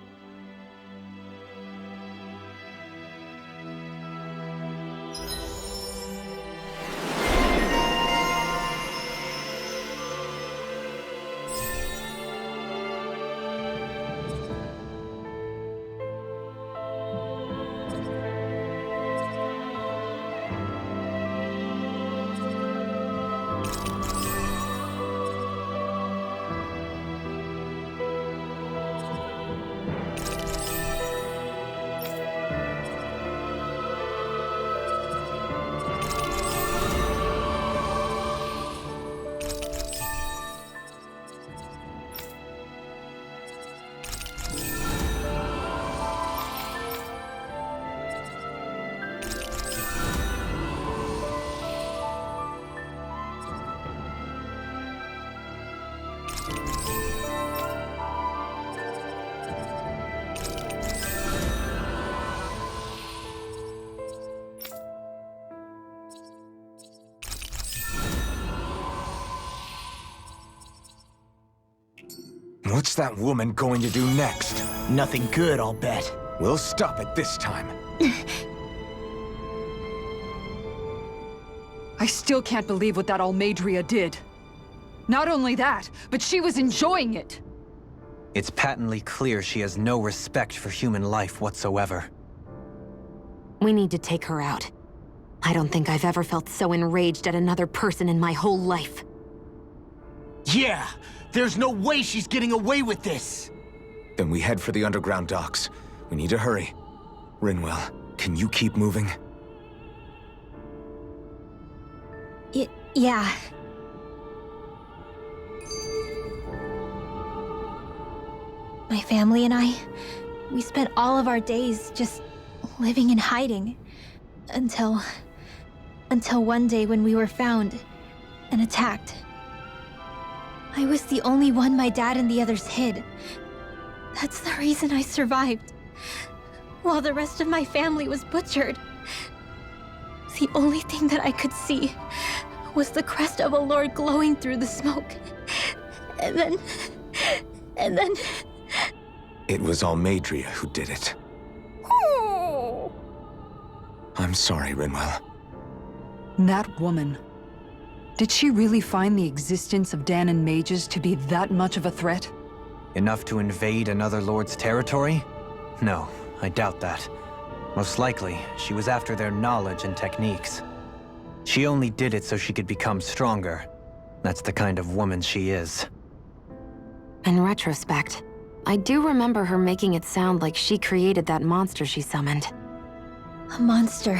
What's that woman going to do next? Nothing good, I'll bet. We'll stop it this time. I still can't believe what that Almeidrea did. Not only that, but she was enjoying it. It's patently clear she has no respect for human life whatsoever. We need to take her out. I don't think I've ever felt so enraged at another person in my whole life. Yeah! There's no way she's getting away with this! Then we head for the underground docks. We need to hurry. Rinwell, can you keep moving? Yeah. My family and I, we spent all of our days just living in hiding. Until one day when we were found and attacked. I was the only one my dad and the others hid. That's the reason I survived. While the rest of my family was butchered. The only thing that I could see was the crest of a lord glowing through the smoke. And then... It was Almeidrea who did it. I'm sorry, Rinwell. That woman. Did she really find the existence of Dahnan mages to be that much of a threat? Enough to invade another lord's territory? No, I doubt that. Most likely, she was after their knowledge and techniques. She only did it so she could become stronger. That's the kind of woman she is. In retrospect, I do remember her making it sound like she created that monster she summoned. A monster.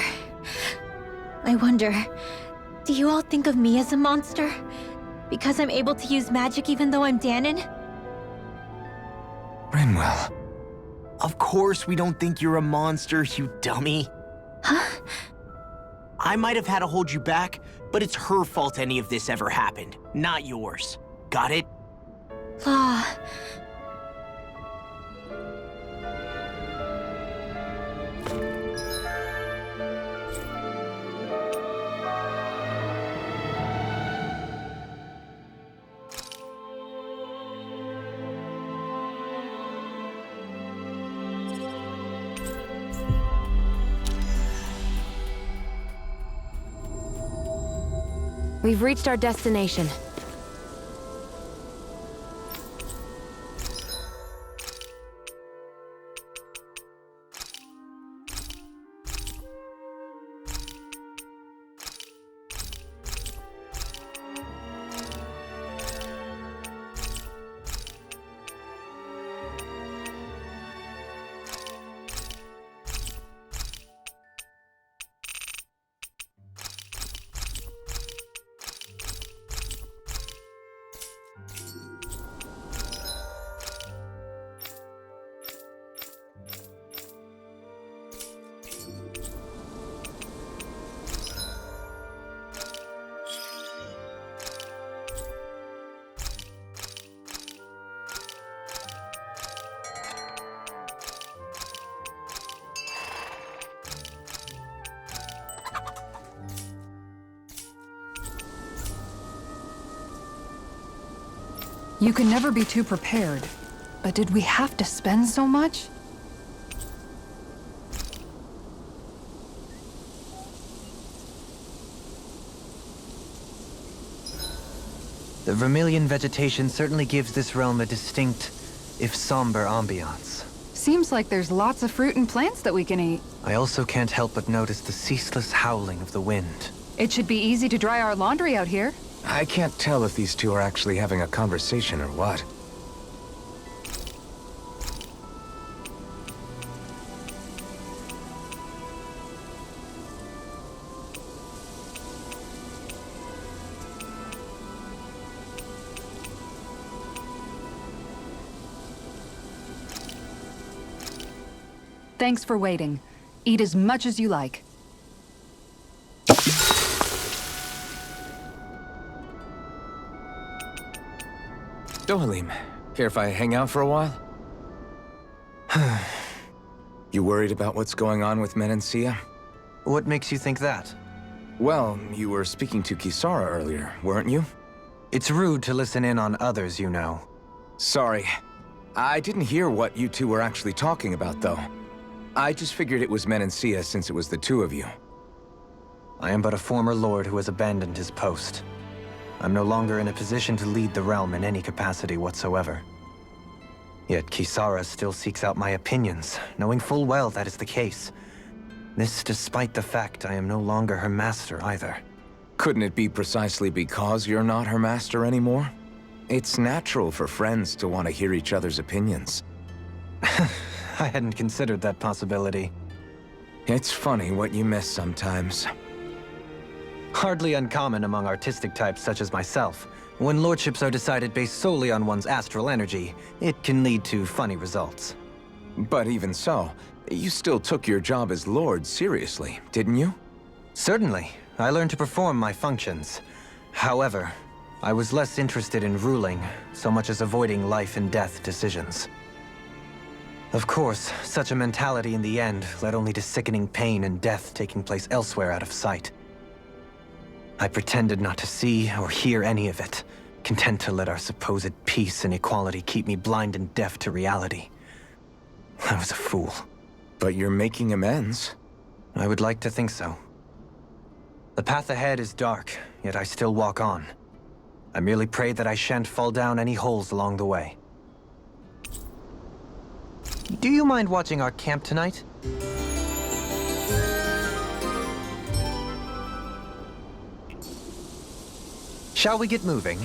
I wonder, do you all think of me as a monster? Because I'm able to use magic even though I'm Dahnan? Rinwell. Of course we don't think you're a monster, you dummy. Huh? I might have had to hold you back, but it's her fault any of this ever happened, not yours. Got it? Law. We've reached our destination. You can never be too prepared. But did we have to spend so much? The vermilion vegetation certainly gives this realm a distinct, if somber, ambiance. Seems like there's lots of fruit and plants that we can eat. I also can't help but notice the ceaseless howling of the wind. It should be easy to dry our laundry out here. I can't tell if these two are actually having a conversation or what. Thanks for waiting. Eat as much as you like. Dohalim, care if I hang out for a while? You worried about what's going on with Menancia? What makes you think that? Well, you were speaking to Kisara earlier, weren't you? It's rude to listen in on others, you know. Sorry. I didn't hear what you two were actually talking about, though. I just figured it was Menancia since it was the two of you. I am but a former lord who has abandoned his post. I'm no longer in a position to lead the realm in any capacity whatsoever. Yet Kisara still seeks out my opinions, knowing full well that is the case. This despite the fact I am no longer her master either. Couldn't it be precisely because you're not her master anymore? It's natural for friends to want to hear each other's opinions. I hadn't considered that possibility. It's funny what you miss sometimes. Hardly uncommon among artistic types such as myself. When lordships are decided based solely on one's astral energy, it can lead to funny results. But even so, you still took your job as lord seriously, didn't you? Certainly. I learned to perform my functions. However, I was less interested in ruling, so much as avoiding life and death decisions. Of course, such a mentality in the end led only to sickening pain and death taking place elsewhere out of sight. I pretended not to see or hear any of it, content to let our supposed peace and equality keep me blind and deaf to reality. I was a fool. But you're making amends. I would like to think so. The path ahead is dark, yet I still walk on. I merely pray that I shan't fall down any holes along the way. Do you mind watching our camp tonight? Shall we get moving?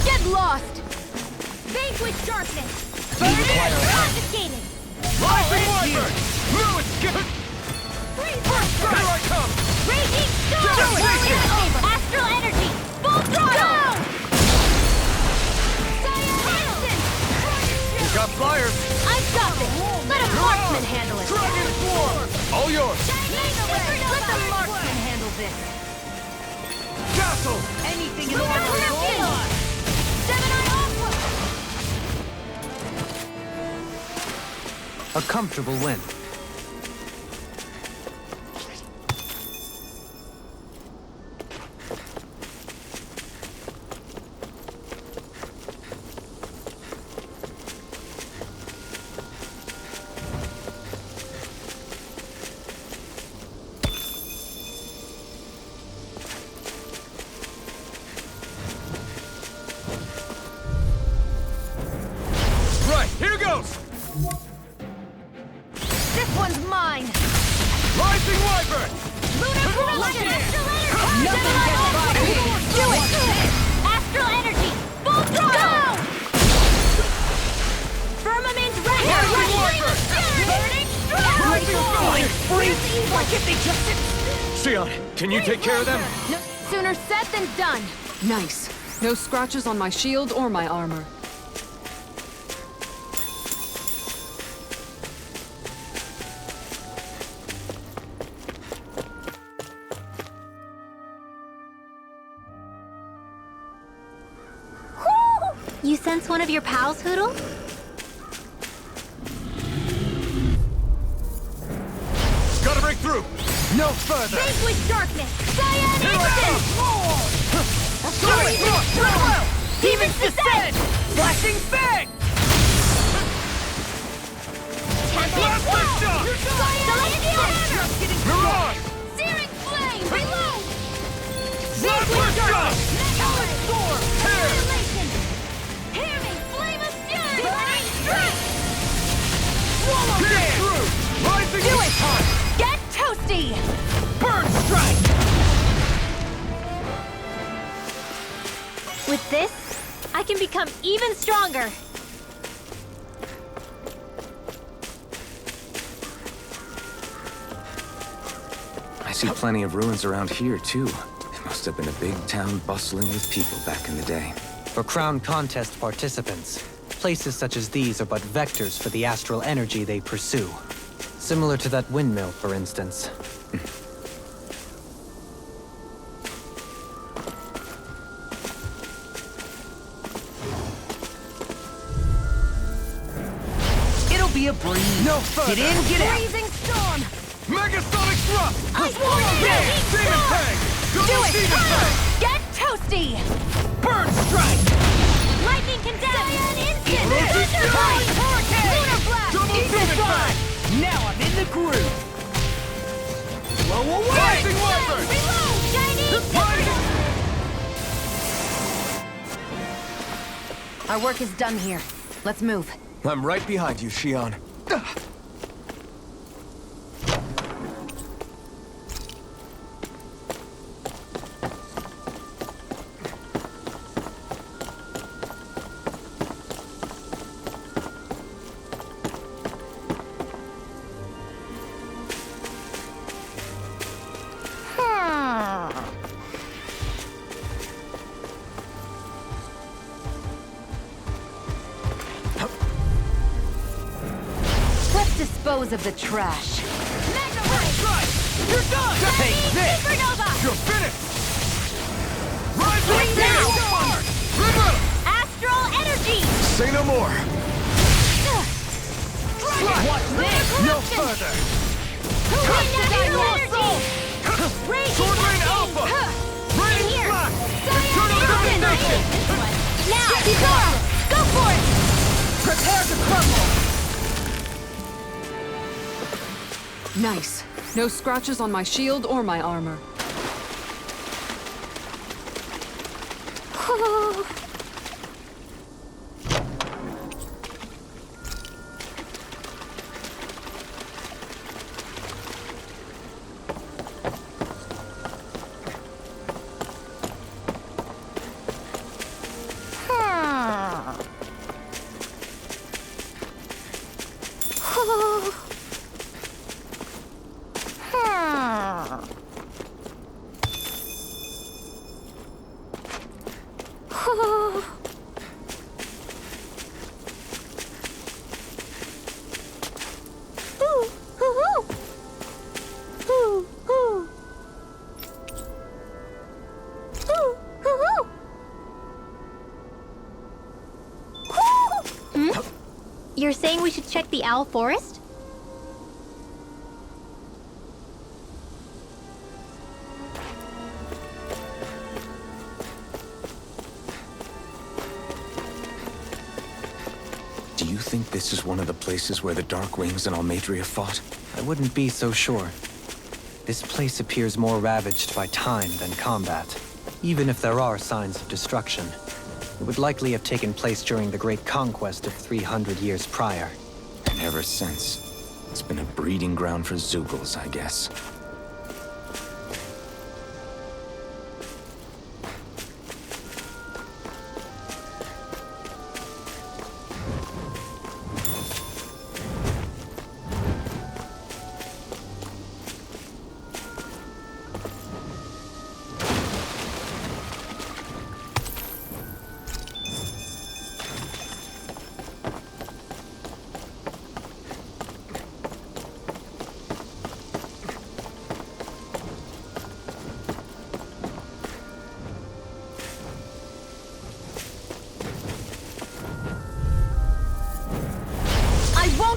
Get lost! Vanquish darkness! Confiscated! Rising Wyvern! Lewis, give it! First here I come! Raging storm! Over! Astral energy! Full throttle! You got flyers! I've got this! Let a marksman handle it! Dragon Swarm! All yours! Let the marksman handle this! Castle! Anything in order! Gemini Aqua! A comfortable win. This one's mine! Rising Wyvern! Lunar corruption! Nothing gets by me! Do it! Astral energy! Full throttle! Firmament Raptor! Burning strike! Why can't they just... Xion, can you take care of them? No, sooner said than done! Nice. No scratches on my shield or my armor. You sense one of your pals, Hoodle? Gotta break through! No further! Vanquish darkness! Cyan Here I instant! Demons descend! Flashing fang! Tempest Blast Wall! Shot! Celestial hammer! Mirage! Searing flame! Reload! Blast Shot! Storm! Tear! Annihilation! Hear me! Flame of fury! Burning strike! Swallow Pierce through! Rising Do it! time! Get toasty! Burn strike! With this, I can become even stronger. I see plenty of ruins around here, too. It must have been a big town bustling with people back in the day. For Crown Contest participants, places such as these are but vectors for the astral energy they pursue. Similar to that windmill, for instance. It'll be a breeze. No further! Get in, get out. Freezing storm! Megasonic thrust! Swallow Demon Fang! Double Do it! Demon Fang! Get toasty! Burn strike! Lightning condemned! Instant! Rotate Thunderbolt! Hurricane! Lunar blast! Double Demon Fang! Now I'm in the groove. Blow away! Rising Wyvern! Reload! Chinese! Rising! Our work is done here. Let's move. I'm right behind you, Xion. Let's dispose of the trash. Strike! You're done! Take this! Supernova! You're finished! Rising Freeze Demon now! Fang! River! Astral energy! Say no more. Watch this! No further! Astral energy! Raging Sword Rain lightning! Alpha! In Rain here! Slack! Cyan Eternal instant! Devastation! Now, Zora! Go for it! Prepare to crumble. Nice. No scratches on my shield or my armor. You're saying we should check the Owl Forest? Do you think this is one of the places where the Dark Wings and Almadria fought? I wouldn't be so sure. This place appears more ravaged by time than combat. Even if there are signs of destruction, it would likely have taken place during the Great Conquest of 300 years prior. And ever since, it's been a breeding ground for Zeugles, I guess.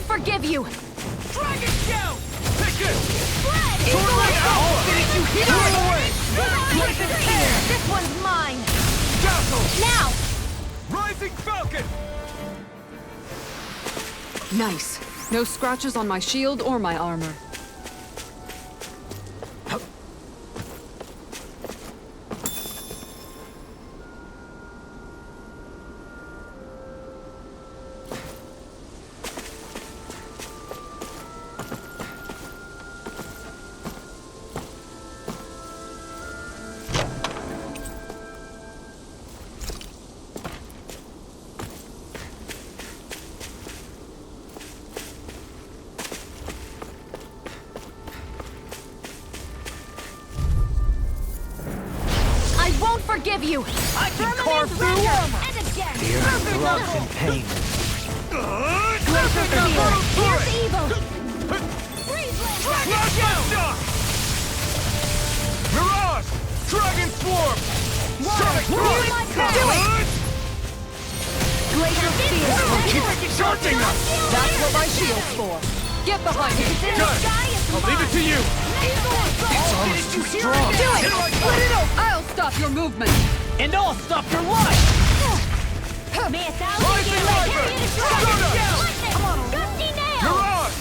Forgive you! Dragon Shout! Pick it! Fled! Totally out! Didn't you hear it? This one's mine! Dazzle! Now! Rising Falcon! Nice. No scratches on my shield or my armor. Forgive you! I can carve through armor! And again! Fear, drugs, and pain. Here's evil! Dragon Shout! Mirage! Dragon Swarm! Sonic Thrust! Do it! Glacier Keep charging them! That's what my shield's for. Get behind me. Done! I'll leave it to you! It's almost too strong. Do it! Split it up! I'll stop your movement. And I'll stop your life! Rising Viper! Mirage!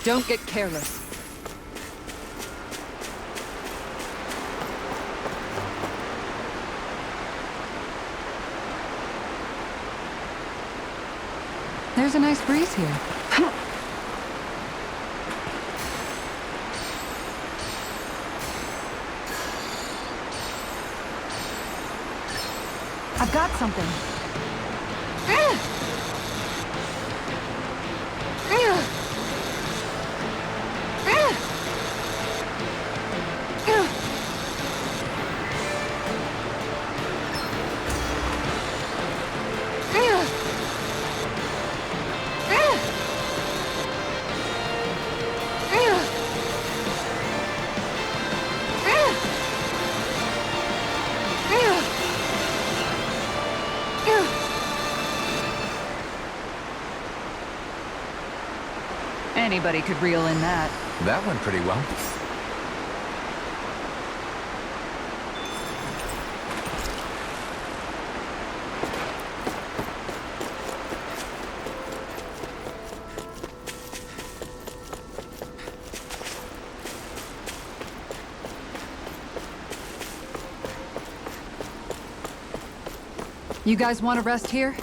Don't get careless. There's a nice breeze here. I've got something. Anybody could reel in that. That went pretty well. You guys want to rest here?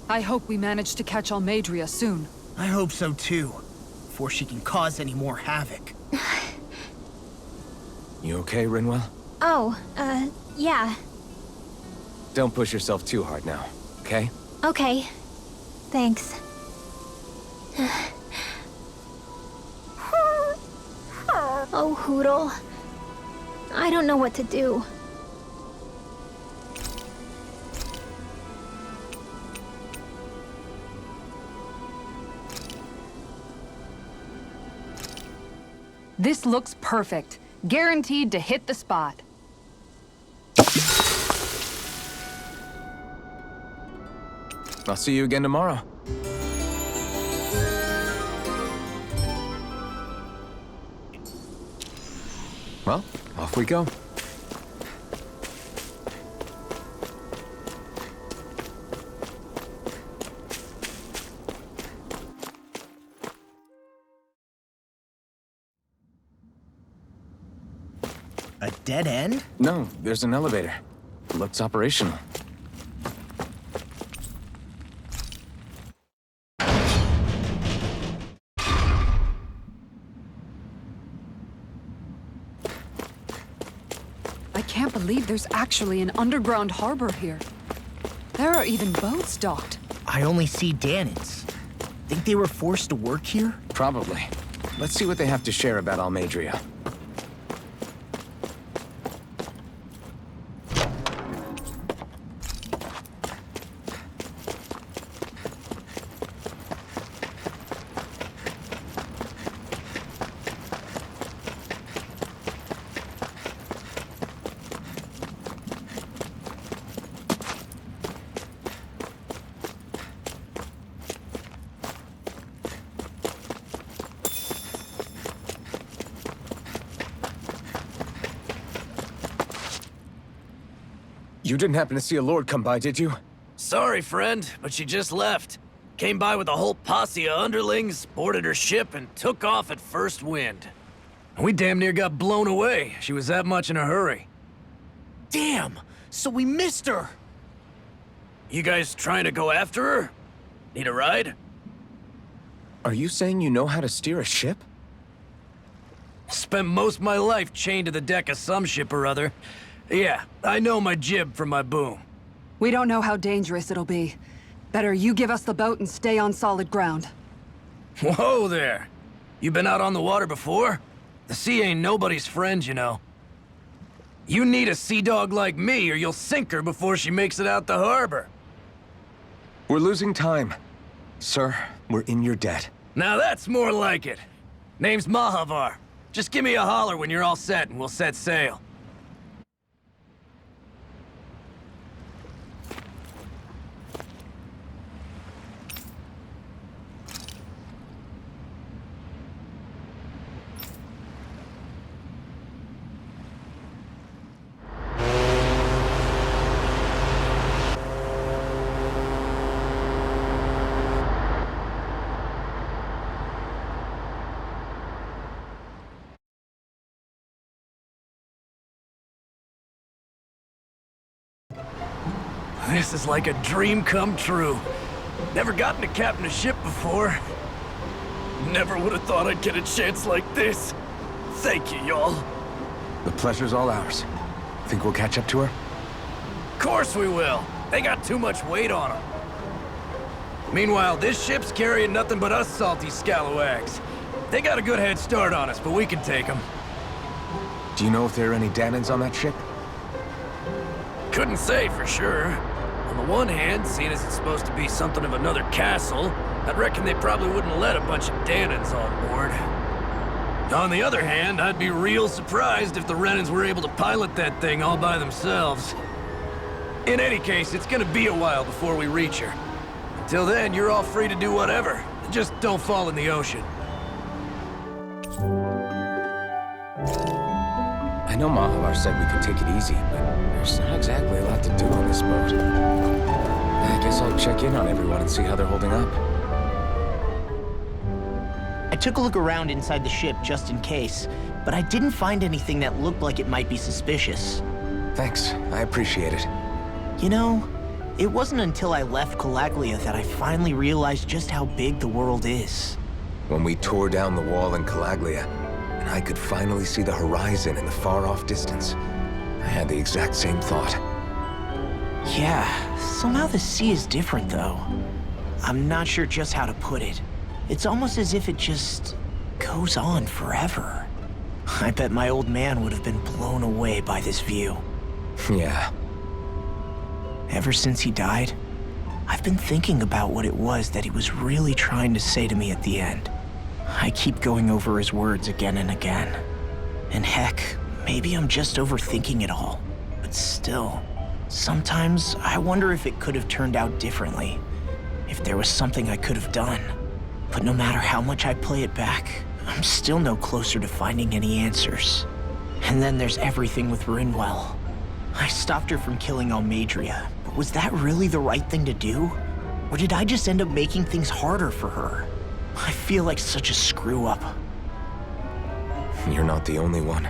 I hope we manage to catch Almadria soon. I hope so too, before she can cause any more havoc. You okay, Rinwell? Oh, yeah. Don't push yourself too hard now, okay? Okay. Thanks. Oh, Hootle. I don't know what to do. This looks perfect. Guaranteed to hit the spot. I'll see you again tomorrow. Well, off we go. A dead end? No, there's an elevator. Looks operational. I can't believe there's actually an underground harbor here. There are even boats docked. I only see Danans. Think they were forced to work here? Probably. Let's see what they have to share about Almadria. You didn't happen to see a lord come by, did you? Sorry, friend, but she just left. Came by with a whole posse of underlings, boarded her ship, and took off at first wind. And we damn near got blown away. She was that much in a hurry. Damn! So we missed her! You guys trying to go after her? Need a ride? Are you saying you know how to steer a ship? Spent most of my life chained to the deck of some ship or other. Yeah, I know my jib from my boom. We don't know how dangerous it'll be. Better you give us the boat and stay on solid ground. Whoa there! You been out on the water before? The sea ain't nobody's friend, you know. You need a sea dog like me or you'll sink her before she makes it out the harbor. We're losing time. Sir, we're in your debt. Now that's more like it. Name's Mahavar. Just give me a holler when you're all set and we'll set sail. This is like a dream come true. Never gotten to captain a ship before. Never would have thought I'd get a chance like this. Thank you, y'all. The pleasure's all ours. Think we'll catch up to her? Course we will. They got too much weight on them. Meanwhile, this ship's carrying nothing but us salty scalawags. They got a good head start on us, but we can take them. Do you know if there are any Danans on that ship? Couldn't say for sure. On the one hand, seeing as it's supposed to be something of another castle, I'd reckon they probably wouldn't let a bunch of Danans on board. On the other hand, I'd be real surprised if the Renans were able to pilot that thing all by themselves. In any case, it's gonna be a while before we reach her. Until then, you're all free to do whatever. Just don't fall in the ocean. I know Mahavar said we could take it easy, but there's not exactly a lot to do on this boat. I guess I'll check in on everyone and see how they're holding up. I took a look around inside the ship just in case, but I didn't find anything that looked like it might be suspicious. Thanks, I appreciate it. You know, it wasn't until I left Calaglia that I finally realized just how big the world is. When we tore down the wall in Calaglia, and I could finally see the horizon in the far-off distance, I had the exact same thought. Yeah, somehow the sea is different, though. I'm not sure just how to put it. It's almost as if it just goes on forever. I bet my old man would have been blown away by this view. Yeah. Ever since he died, I've been thinking about what it was that he was really trying to say to me at the end. I keep going over his words again and again. And heck, maybe I'm just overthinking it all. But still, sometimes I wonder if it could have turned out differently. If there was something I could have done. But no matter how much I play it back, I'm still no closer to finding any answers. And then there's everything with Rinwell. I stopped her from killing Almadria, but was that really the right thing to do? Or did I just end up making things harder for her? I feel like such a screw-up. You're not the only one.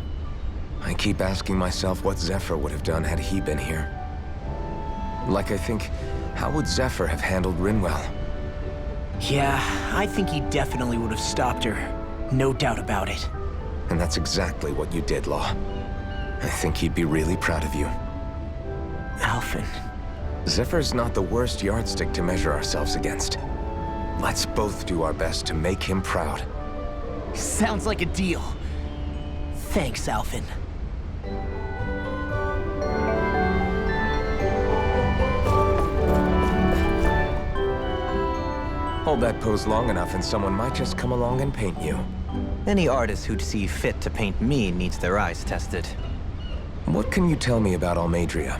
I keep asking myself what Zephyr would have done had he been here. Like I think, how would Zephyr have handled Rinwell? Yeah, I think he definitely would have stopped her. No doubt about it. And that's exactly what you did, Law. I think he'd be really proud of you. Alphen. Zephyr's not the worst yardstick to measure ourselves against. Let's both do our best to make him proud. Sounds like a deal. Thanks, Alphen. Hold that pose long enough and someone might just come along and paint you. Any artist who'd see fit to paint me needs their eyes tested. What can you tell me about Almadria?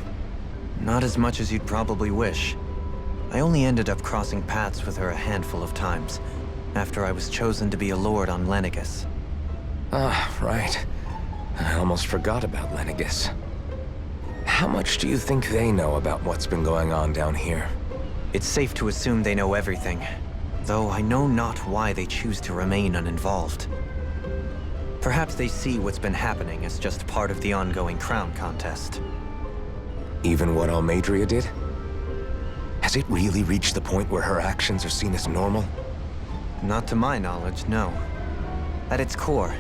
Not as much as you'd probably wish. I only ended up crossing paths with her a handful of times, after I was chosen to be a lord on Lenegis. Ah, right. I almost forgot about Lenegis. How much do you think they know about what's been going on down here? It's safe to assume they know everything, though I know not why they choose to remain uninvolved. Perhaps they see what's been happening as just part of the ongoing crown contest. Even what Almadria did? Has it really reached the point where her actions are seen as normal? Not to my knowledge, no. At its core,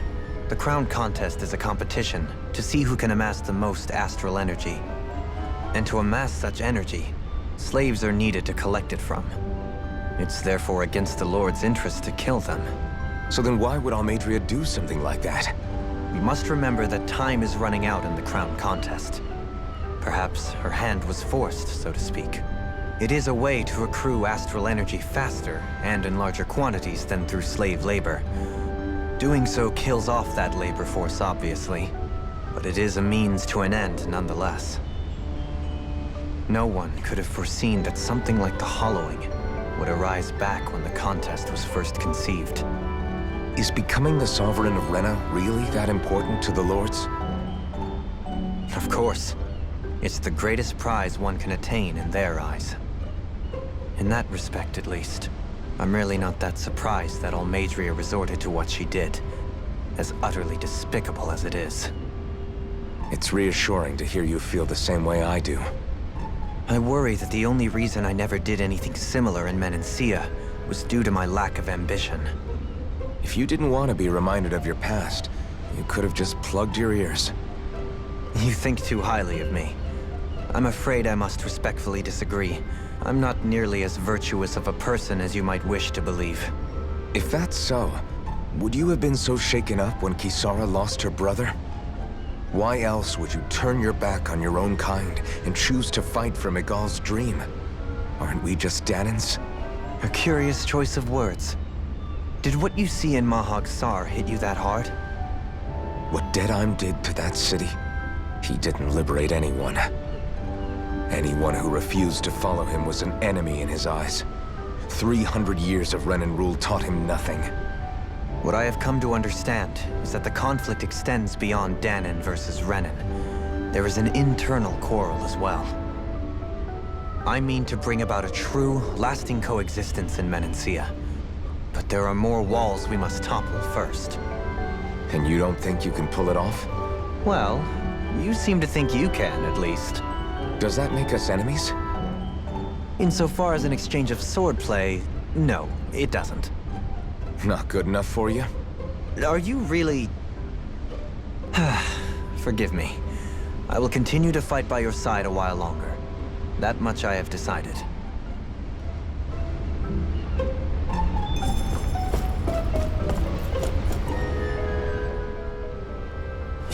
the crown contest is a competition to see who can amass the most astral energy. And to amass such energy, slaves are needed to collect it from. It's therefore against the Lord's interest to kill them. So then why would Almadria do something like that? We must remember that time is running out in the crown contest. Perhaps her hand was forced, so to speak. It is a way to accrue astral energy faster and in larger quantities than through slave labor. Doing so kills off that labor force, obviously, but it is a means to an end nonetheless. No one could have foreseen that something like the Hollowing would arise back when the contest was first conceived. Is becoming the Sovereign of Rena really that important to the Lords? Of course. It's the greatest prize one can attain in their eyes. In that respect, at least, I'm really not that surprised that Almadria resorted to what she did, as utterly despicable as it is. It's reassuring to hear you feel the same way I do. I worry that the only reason I never did anything similar in Menancia was due to my lack of ambition. If you didn't want to be reminded of your past, you could have just plugged your ears. You think too highly of me. I'm afraid I must respectfully disagree. I'm not nearly as virtuous of a person as you might wish to believe. If that's so, would you have been so shaken up when Kisara lost her brother? Why else would you turn your back on your own kind and choose to fight for Miguel's dream? Aren't we just Danans? A curious choice of words. Did what you see in Mahag Sar hit you that hard? What Deadheim did to that city, he didn't liberate anyone. Anyone who refused to follow him was an enemy in his eyes. 300 years of Renan rule taught him nothing. What I have come to understand is that the conflict extends beyond Danan versus Renan. There is an internal quarrel as well. I mean to bring about a true, lasting coexistence in Menancia. But there are more walls we must topple first. And you don't think you can pull it off? Well, you seem to think you can, at least. Does that make us enemies? Insofar as an exchange of swordplay, no, it doesn't. Not good enough for you? Are you really... Forgive me. I will continue to fight by your side a while longer. That much I have decided.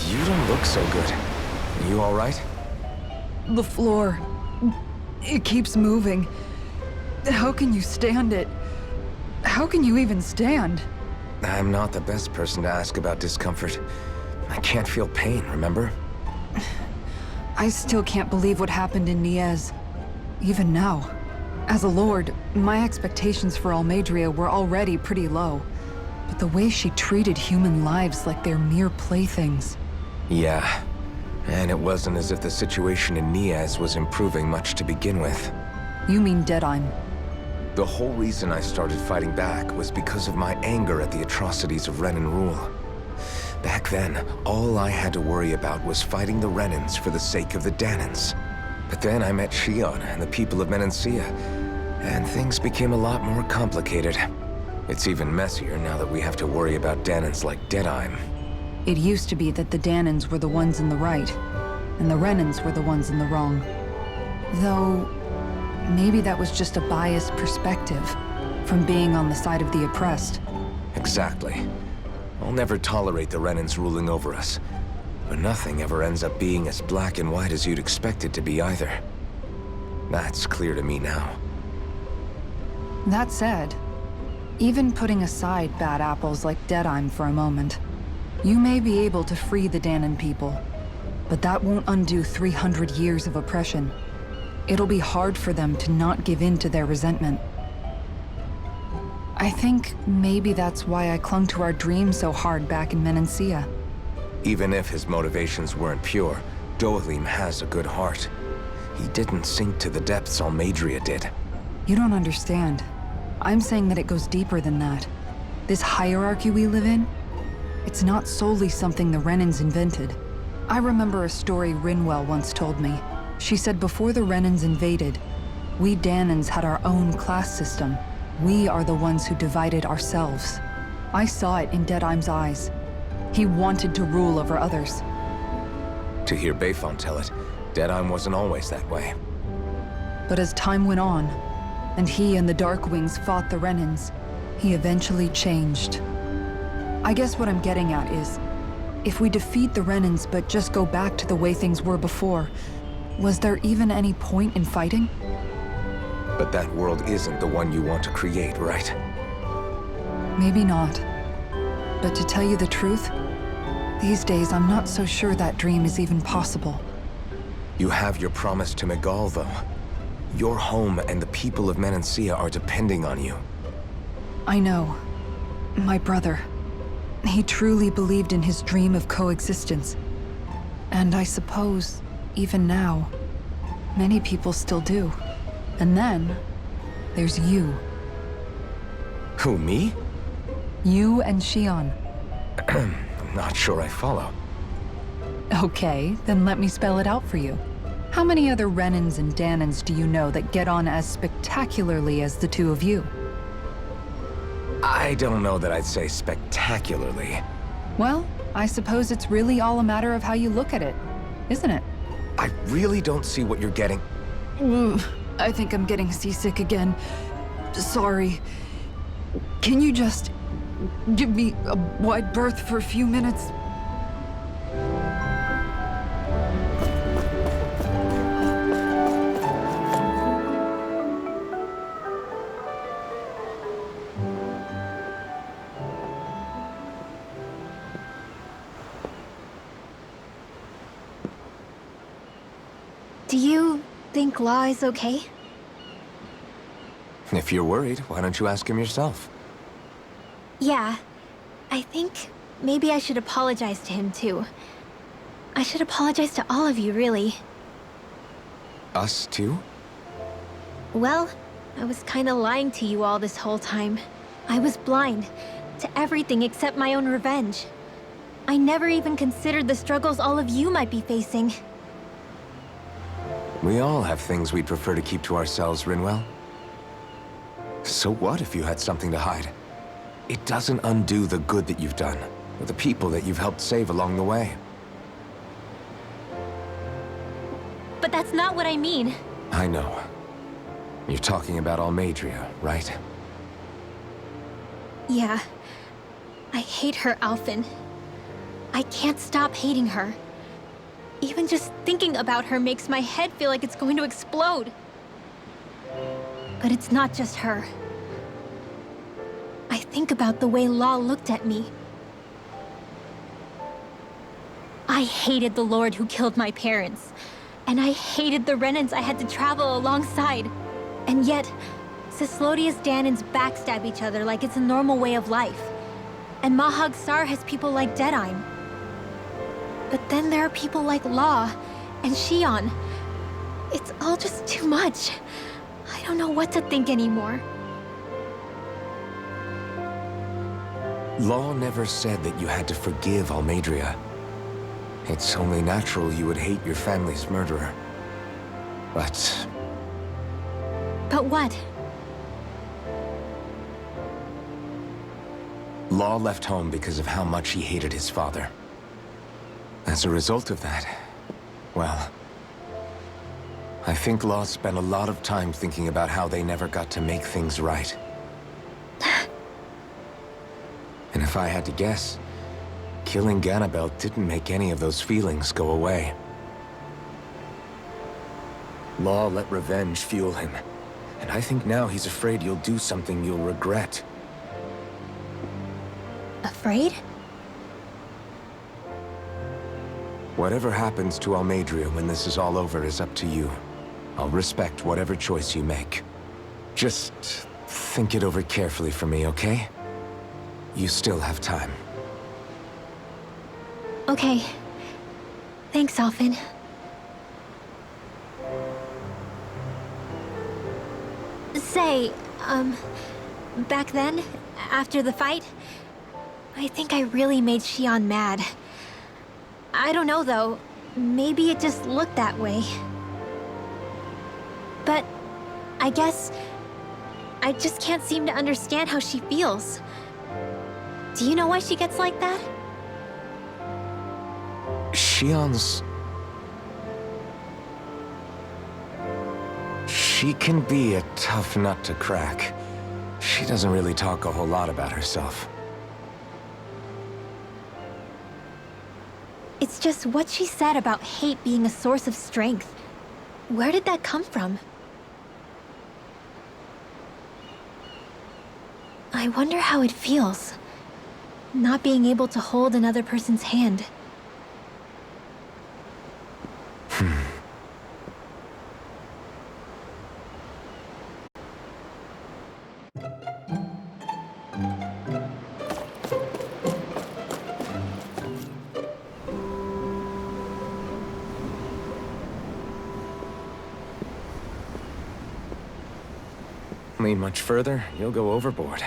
You don't look so good. Are you all right? The floor. It keeps moving. How can you stand it? How can you even stand? I'm not the best person to ask about discomfort. I can't feel pain, remember? I still can't believe what happened in Niez. Even now. As a lord, my expectations for Almadria were already pretty low. But the way she treated human lives like they're mere playthings... Yeah. And it wasn't as if the situation in Niaz was improving much to begin with. You mean Deadheim. The whole reason I started fighting back was because of my anger at the atrocities of Renan rule. Back then, all I had to worry about was fighting the Renans for the sake of the Danans. But then I met Shion and the people of Menancia, and things became a lot more complicated. It's even messier now that we have to worry about Danans like Deadheim. It used to be that the Danans were the ones in the right, and the Renans were the ones in the wrong. Though, maybe that was just a biased perspective from being on the side of the oppressed. Exactly. I'll never tolerate the Renans ruling over us. But nothing ever ends up being as black and white as you'd expect it to be either. That's clear to me now. That said, even putting aside bad apples like Deadheim for a moment, you may be able to free the Danan people, but that won't undo 300 years of oppression. It'll be hard for them to not give in to their resentment. I think maybe that's why I clung to our dream so hard back in Menancia. Even if his motivations weren't pure, Dohalim has a good heart. He didn't sink to the depths Almadria did. You don't understand. I'm saying that it goes deeper than that. This hierarchy we live in, it's not solely something the Renans invented. I remember a story Rinwell once told me. She said before the Renans invaded, we Danans had our own class system. We are the ones who divided ourselves. I saw it in Deadheim's eyes. He wanted to rule over others. To hear Bayfon tell it, Deadheim wasn't always that way. But as time went on, and he and the Darkwings fought the Renans, he eventually changed. I guess what I'm getting at is, if we defeat the Renans but just go back to the way things were before, was there even any point in fighting? But that world isn't the one you want to create, right? Maybe not. But to tell you the truth, these days I'm not so sure that dream is even possible. You have your promise to Megal, though. Your home and the people of Menancia are depending on you. I know. My brother. He truly believed in his dream of coexistence. And I suppose, even now, many people still do. And then, there's you. Who, me? You and Shion. I'm not sure I follow. Okay, then let me spell it out for you. How many other Renans and Danans do you know that get on as spectacularly as the two of you? I don't know that I'd say spectacularly. Well, I suppose it's really all a matter of how you look at it, isn't it? I really don't see what you're getting. I think I'm getting seasick again. Sorry. Can you just give me a wide berth for a few minutes? Do you think Law is okay? If you're worried, why don't you ask him yourself? Yeah. I think maybe I should apologize to him too. I should apologize to all of you, really. Us too? Well, I was kinda lying to you all this whole time. I was blind to everything except my own revenge. I never even considered the struggles all of you might be facing. We all have things we'd prefer to keep to ourselves, Rinwell. So what if you had something to hide? It doesn't undo the good that you've done, or the people that you've helped save along the way. But that's not what I mean. I know. You're talking about Almadria, right? Yeah. I hate her, Alphen. I can't stop hating her. Even just thinking about her makes my head feel like it's going to explode. But it's not just her. I think about the way Law looked at me. I hated the Lord who killed my parents. And I hated the Renans I had to travel alongside. And yet, Cislodius Danans backstab each other like it's a normal way of life. And Mahag Sar has people like Deadheim. But then there are people like Law and Shion. It's all just too much. I don't know what to think anymore. Law never said that you had to forgive Almeidrea. It's only natural you would hate your family's murderer. But But what? Law left home because of how much he hated his father. As a result of that, well, I think Law spent a lot of time thinking about how they never got to make things right. And if I had to guess, killing Ganabel didn't make any of those feelings go away. Law let revenge fuel him, and I think now he's afraid you'll do something you'll regret. Afraid? Whatever happens to Almeidrea when this is all over is up to you. I'll respect whatever choice you make. Just think it over carefully for me, okay? You still have time. Okay. Thanks, Alphen. Say, back then, after the fight, I think I really made Shion mad. I don't know, though. Maybe it just looked that way. But I guess I just can't seem to understand how she feels. Do you know why she gets like that? Shion's... She can be a tough nut to crack. She doesn't really talk a whole lot about herself. It's just what she said about hate being a source of strength. Where did that come from? I wonder how it feels, not being able to hold another person's hand. Lean much further, you'll go overboard.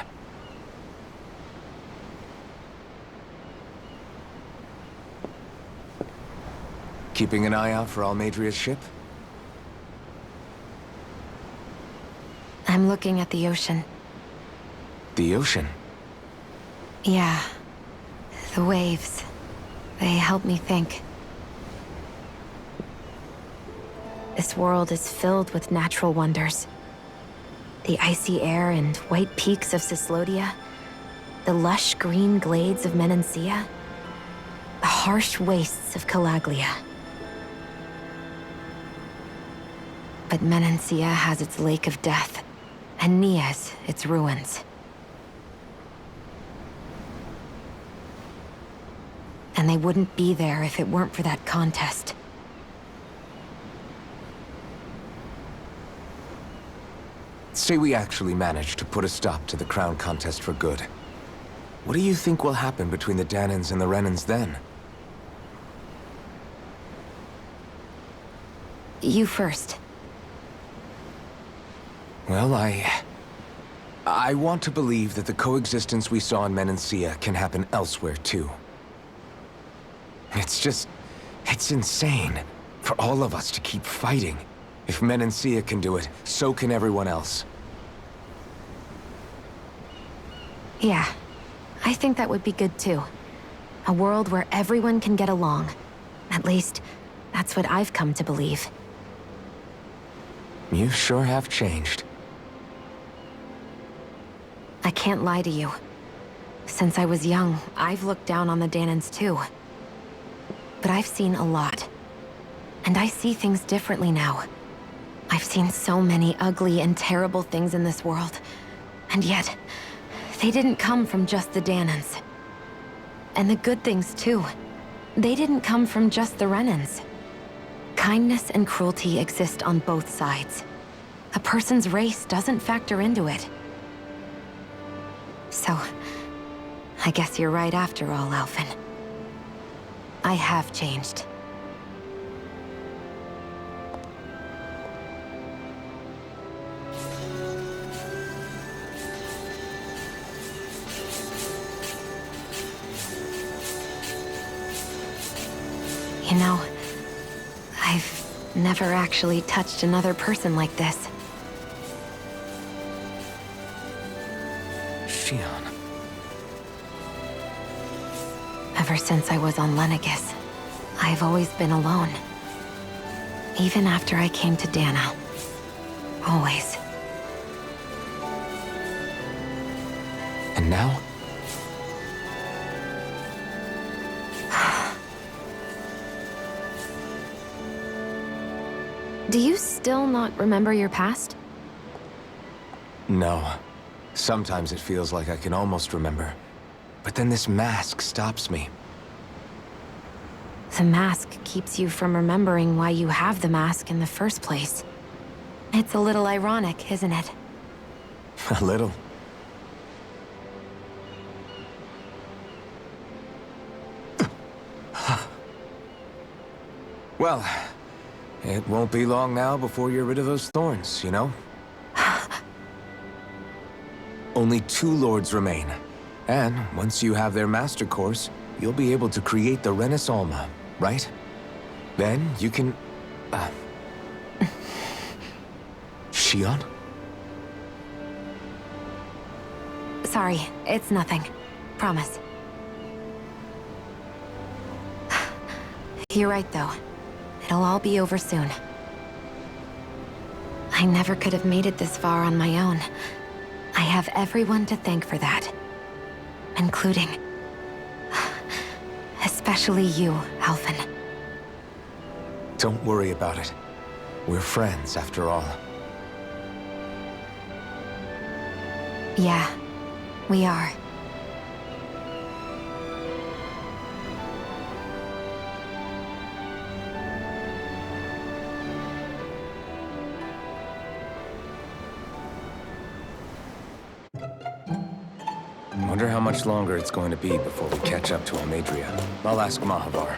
Keeping an eye out for Almeidrea's ship? I'm looking at the ocean. The ocean? Yeah. The waves. They help me think. This world is filled with natural wonders. The icy air and white peaks of Cislodia, the lush green glades of Menancia, the harsh wastes of Calaglia. But Menancia has its Lake of Death, and Nias its ruins. And they wouldn't be there if it weren't for that contest. Say we actually manage to put a stop to the crown contest for good. What do you think will happen between the Danans and the Renans then? You first. Well, I want to believe that the coexistence we saw in Menancia can happen elsewhere, too. It's insane for all of us to keep fighting. If Menancia can do it, so can everyone else. Yeah, I think that would be good too. A world where everyone can get along. At least, that's what I've come to believe. You sure have changed. I can't lie to you. Since I was young, I've looked down on the Danans too. But I've seen a lot. And I see things differently now. I've seen so many ugly and terrible things in this world. And yet, they didn't come from just the Danans. And the good things too. They didn't come from just the Renans. Kindness and cruelty exist on both sides. A person's race doesn't factor into it. So, I guess you're right after all, Alphen. I have changed. You know, I've never actually touched another person like this. Shion. Ever since I was on Lenegis, I've always been alone. Even after I came to Dana. Always. And now? Do you still not remember your past? No. Sometimes it feels like I can almost remember. But then this mask stops me. The mask keeps you from remembering why you have the mask in the first place. It's a little ironic, isn't it? A little. Well, it won't be long now before you're rid of those thorns, you know? Only 2 lords remain. And once you have their master course, you'll be able to create the Renis Alma, right? Then you can... Shion? Sorry, it's nothing. Promise. You're right, though. It'll all be over soon. I never could have made it this far on my own. I have everyone to thank for that. Including... especially you, Alphen. Don't worry about it. We're friends, after all. Yeah, we are. Wonder how much longer it's going to be before we catch up to Almadria. I'll ask Mahavar.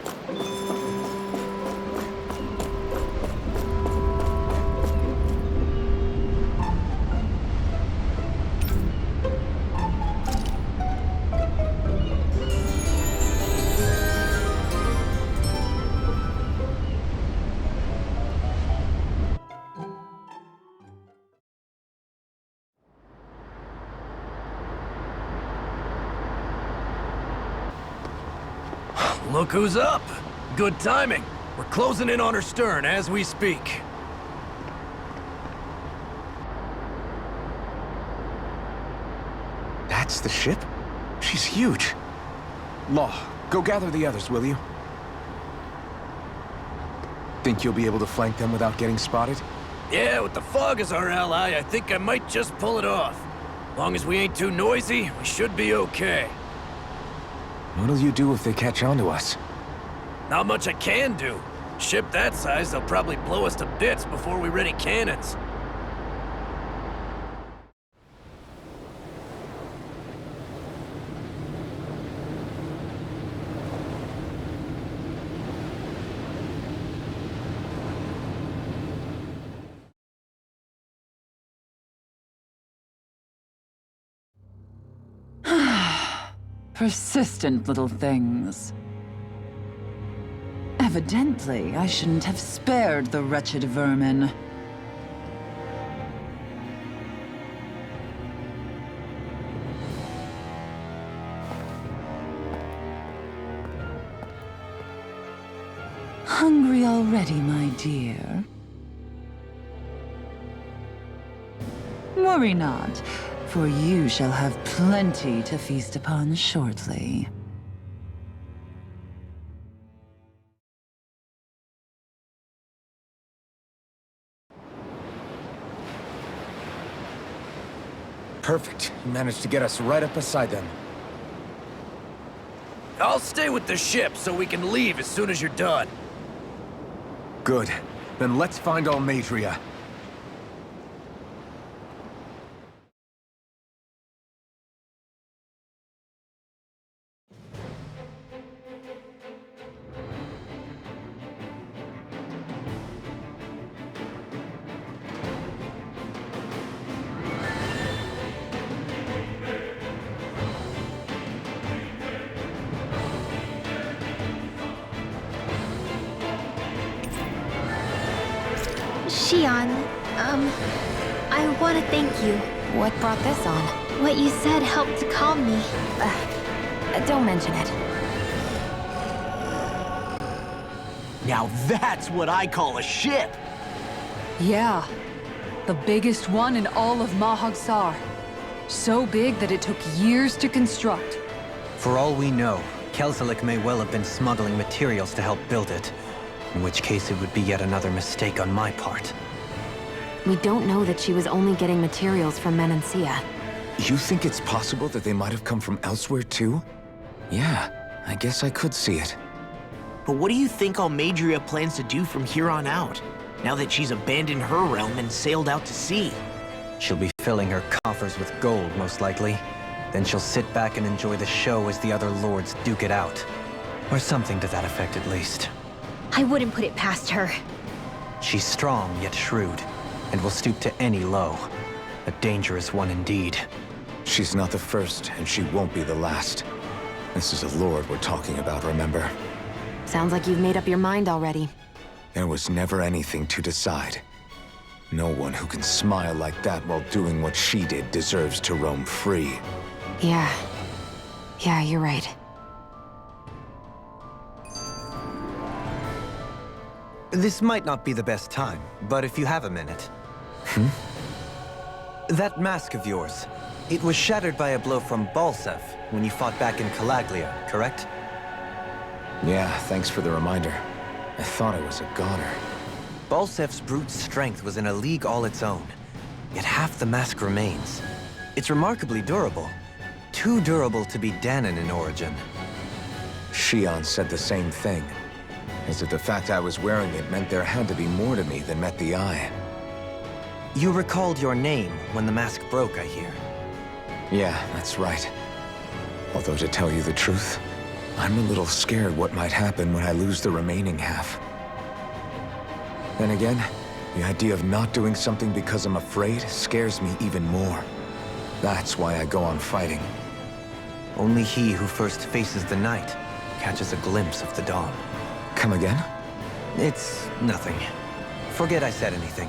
Look who's up! Good timing. We're closing in on her stern as we speak. That's the ship? She's huge. Law, go gather the others, will you? Think you'll be able to flank them without getting spotted? Yeah, with the fog as our ally, I think I might just pull it off. Long as we ain't too noisy, we should be okay. What'll you do if they catch on to us? Not much I can do. Ship that size, they'll probably blow us to bits before we ready cannons. Persistent little things. Evidently, I shouldn't have spared the wretched vermin. Hungry already, my dear? Worry not, for you shall have plenty to feast upon shortly. Perfect. You managed to get us right up beside them. I'll stay with the ship so we can leave as soon as you're done. Good. Then let's find Almadria. Xian, I want to thank you. What brought this on? What you said helped to calm me. Don't mention it. Now that's what I call a ship! Yeah. The biggest one in all of Mahag-Sar. So big that it took years to construct. For all we know, Kelzalik may well have been smuggling materials to help build it. In which case it would be yet another mistake on my part. We don't know that she was only getting materials from Menancia. You think it's possible that they might have come from elsewhere too? Yeah, I guess I could see it. But what do you think Almadria plans to do from here on out, now that she's abandoned her realm and sailed out to sea? She'll be filling her coffers with gold, most likely. Then she'll sit back and enjoy the show as the other lords duke it out. Or something to that effect, at least. I wouldn't put it past her. She's strong, yet shrewd, and will stoop to any low. A dangerous one indeed. She's not the first, and she won't be the last. This is a lord we're talking about, remember? Sounds like you've made up your mind already. There was never anything to decide. No one who can smile like that while doing what she did deserves to roam free. Yeah. Yeah, you're right. This might not be the best time, but if you have a minute. That mask of yours, it was shattered by a blow from Balsev when you fought back in Calaglia, correct? Yeah, thanks for the reminder. I thought it was a goner. Balsev's brute strength was in a league all its own, yet half the mask remains. It's remarkably durable. Too durable to be Danon in origin. Xian said the same thing. As if the fact I was wearing it meant there had to be more to me than met the eye. You recalled your name when the mask broke, I hear. Yeah, that's right. Although to tell you the truth, I'm a little scared what might happen when I lose the remaining half. Then again, the idea of not doing something because I'm afraid scares me even more. That's why I go on fighting. Only he who first faces the night catches a glimpse of the dawn. Come again? It's nothing. Forget I said anything.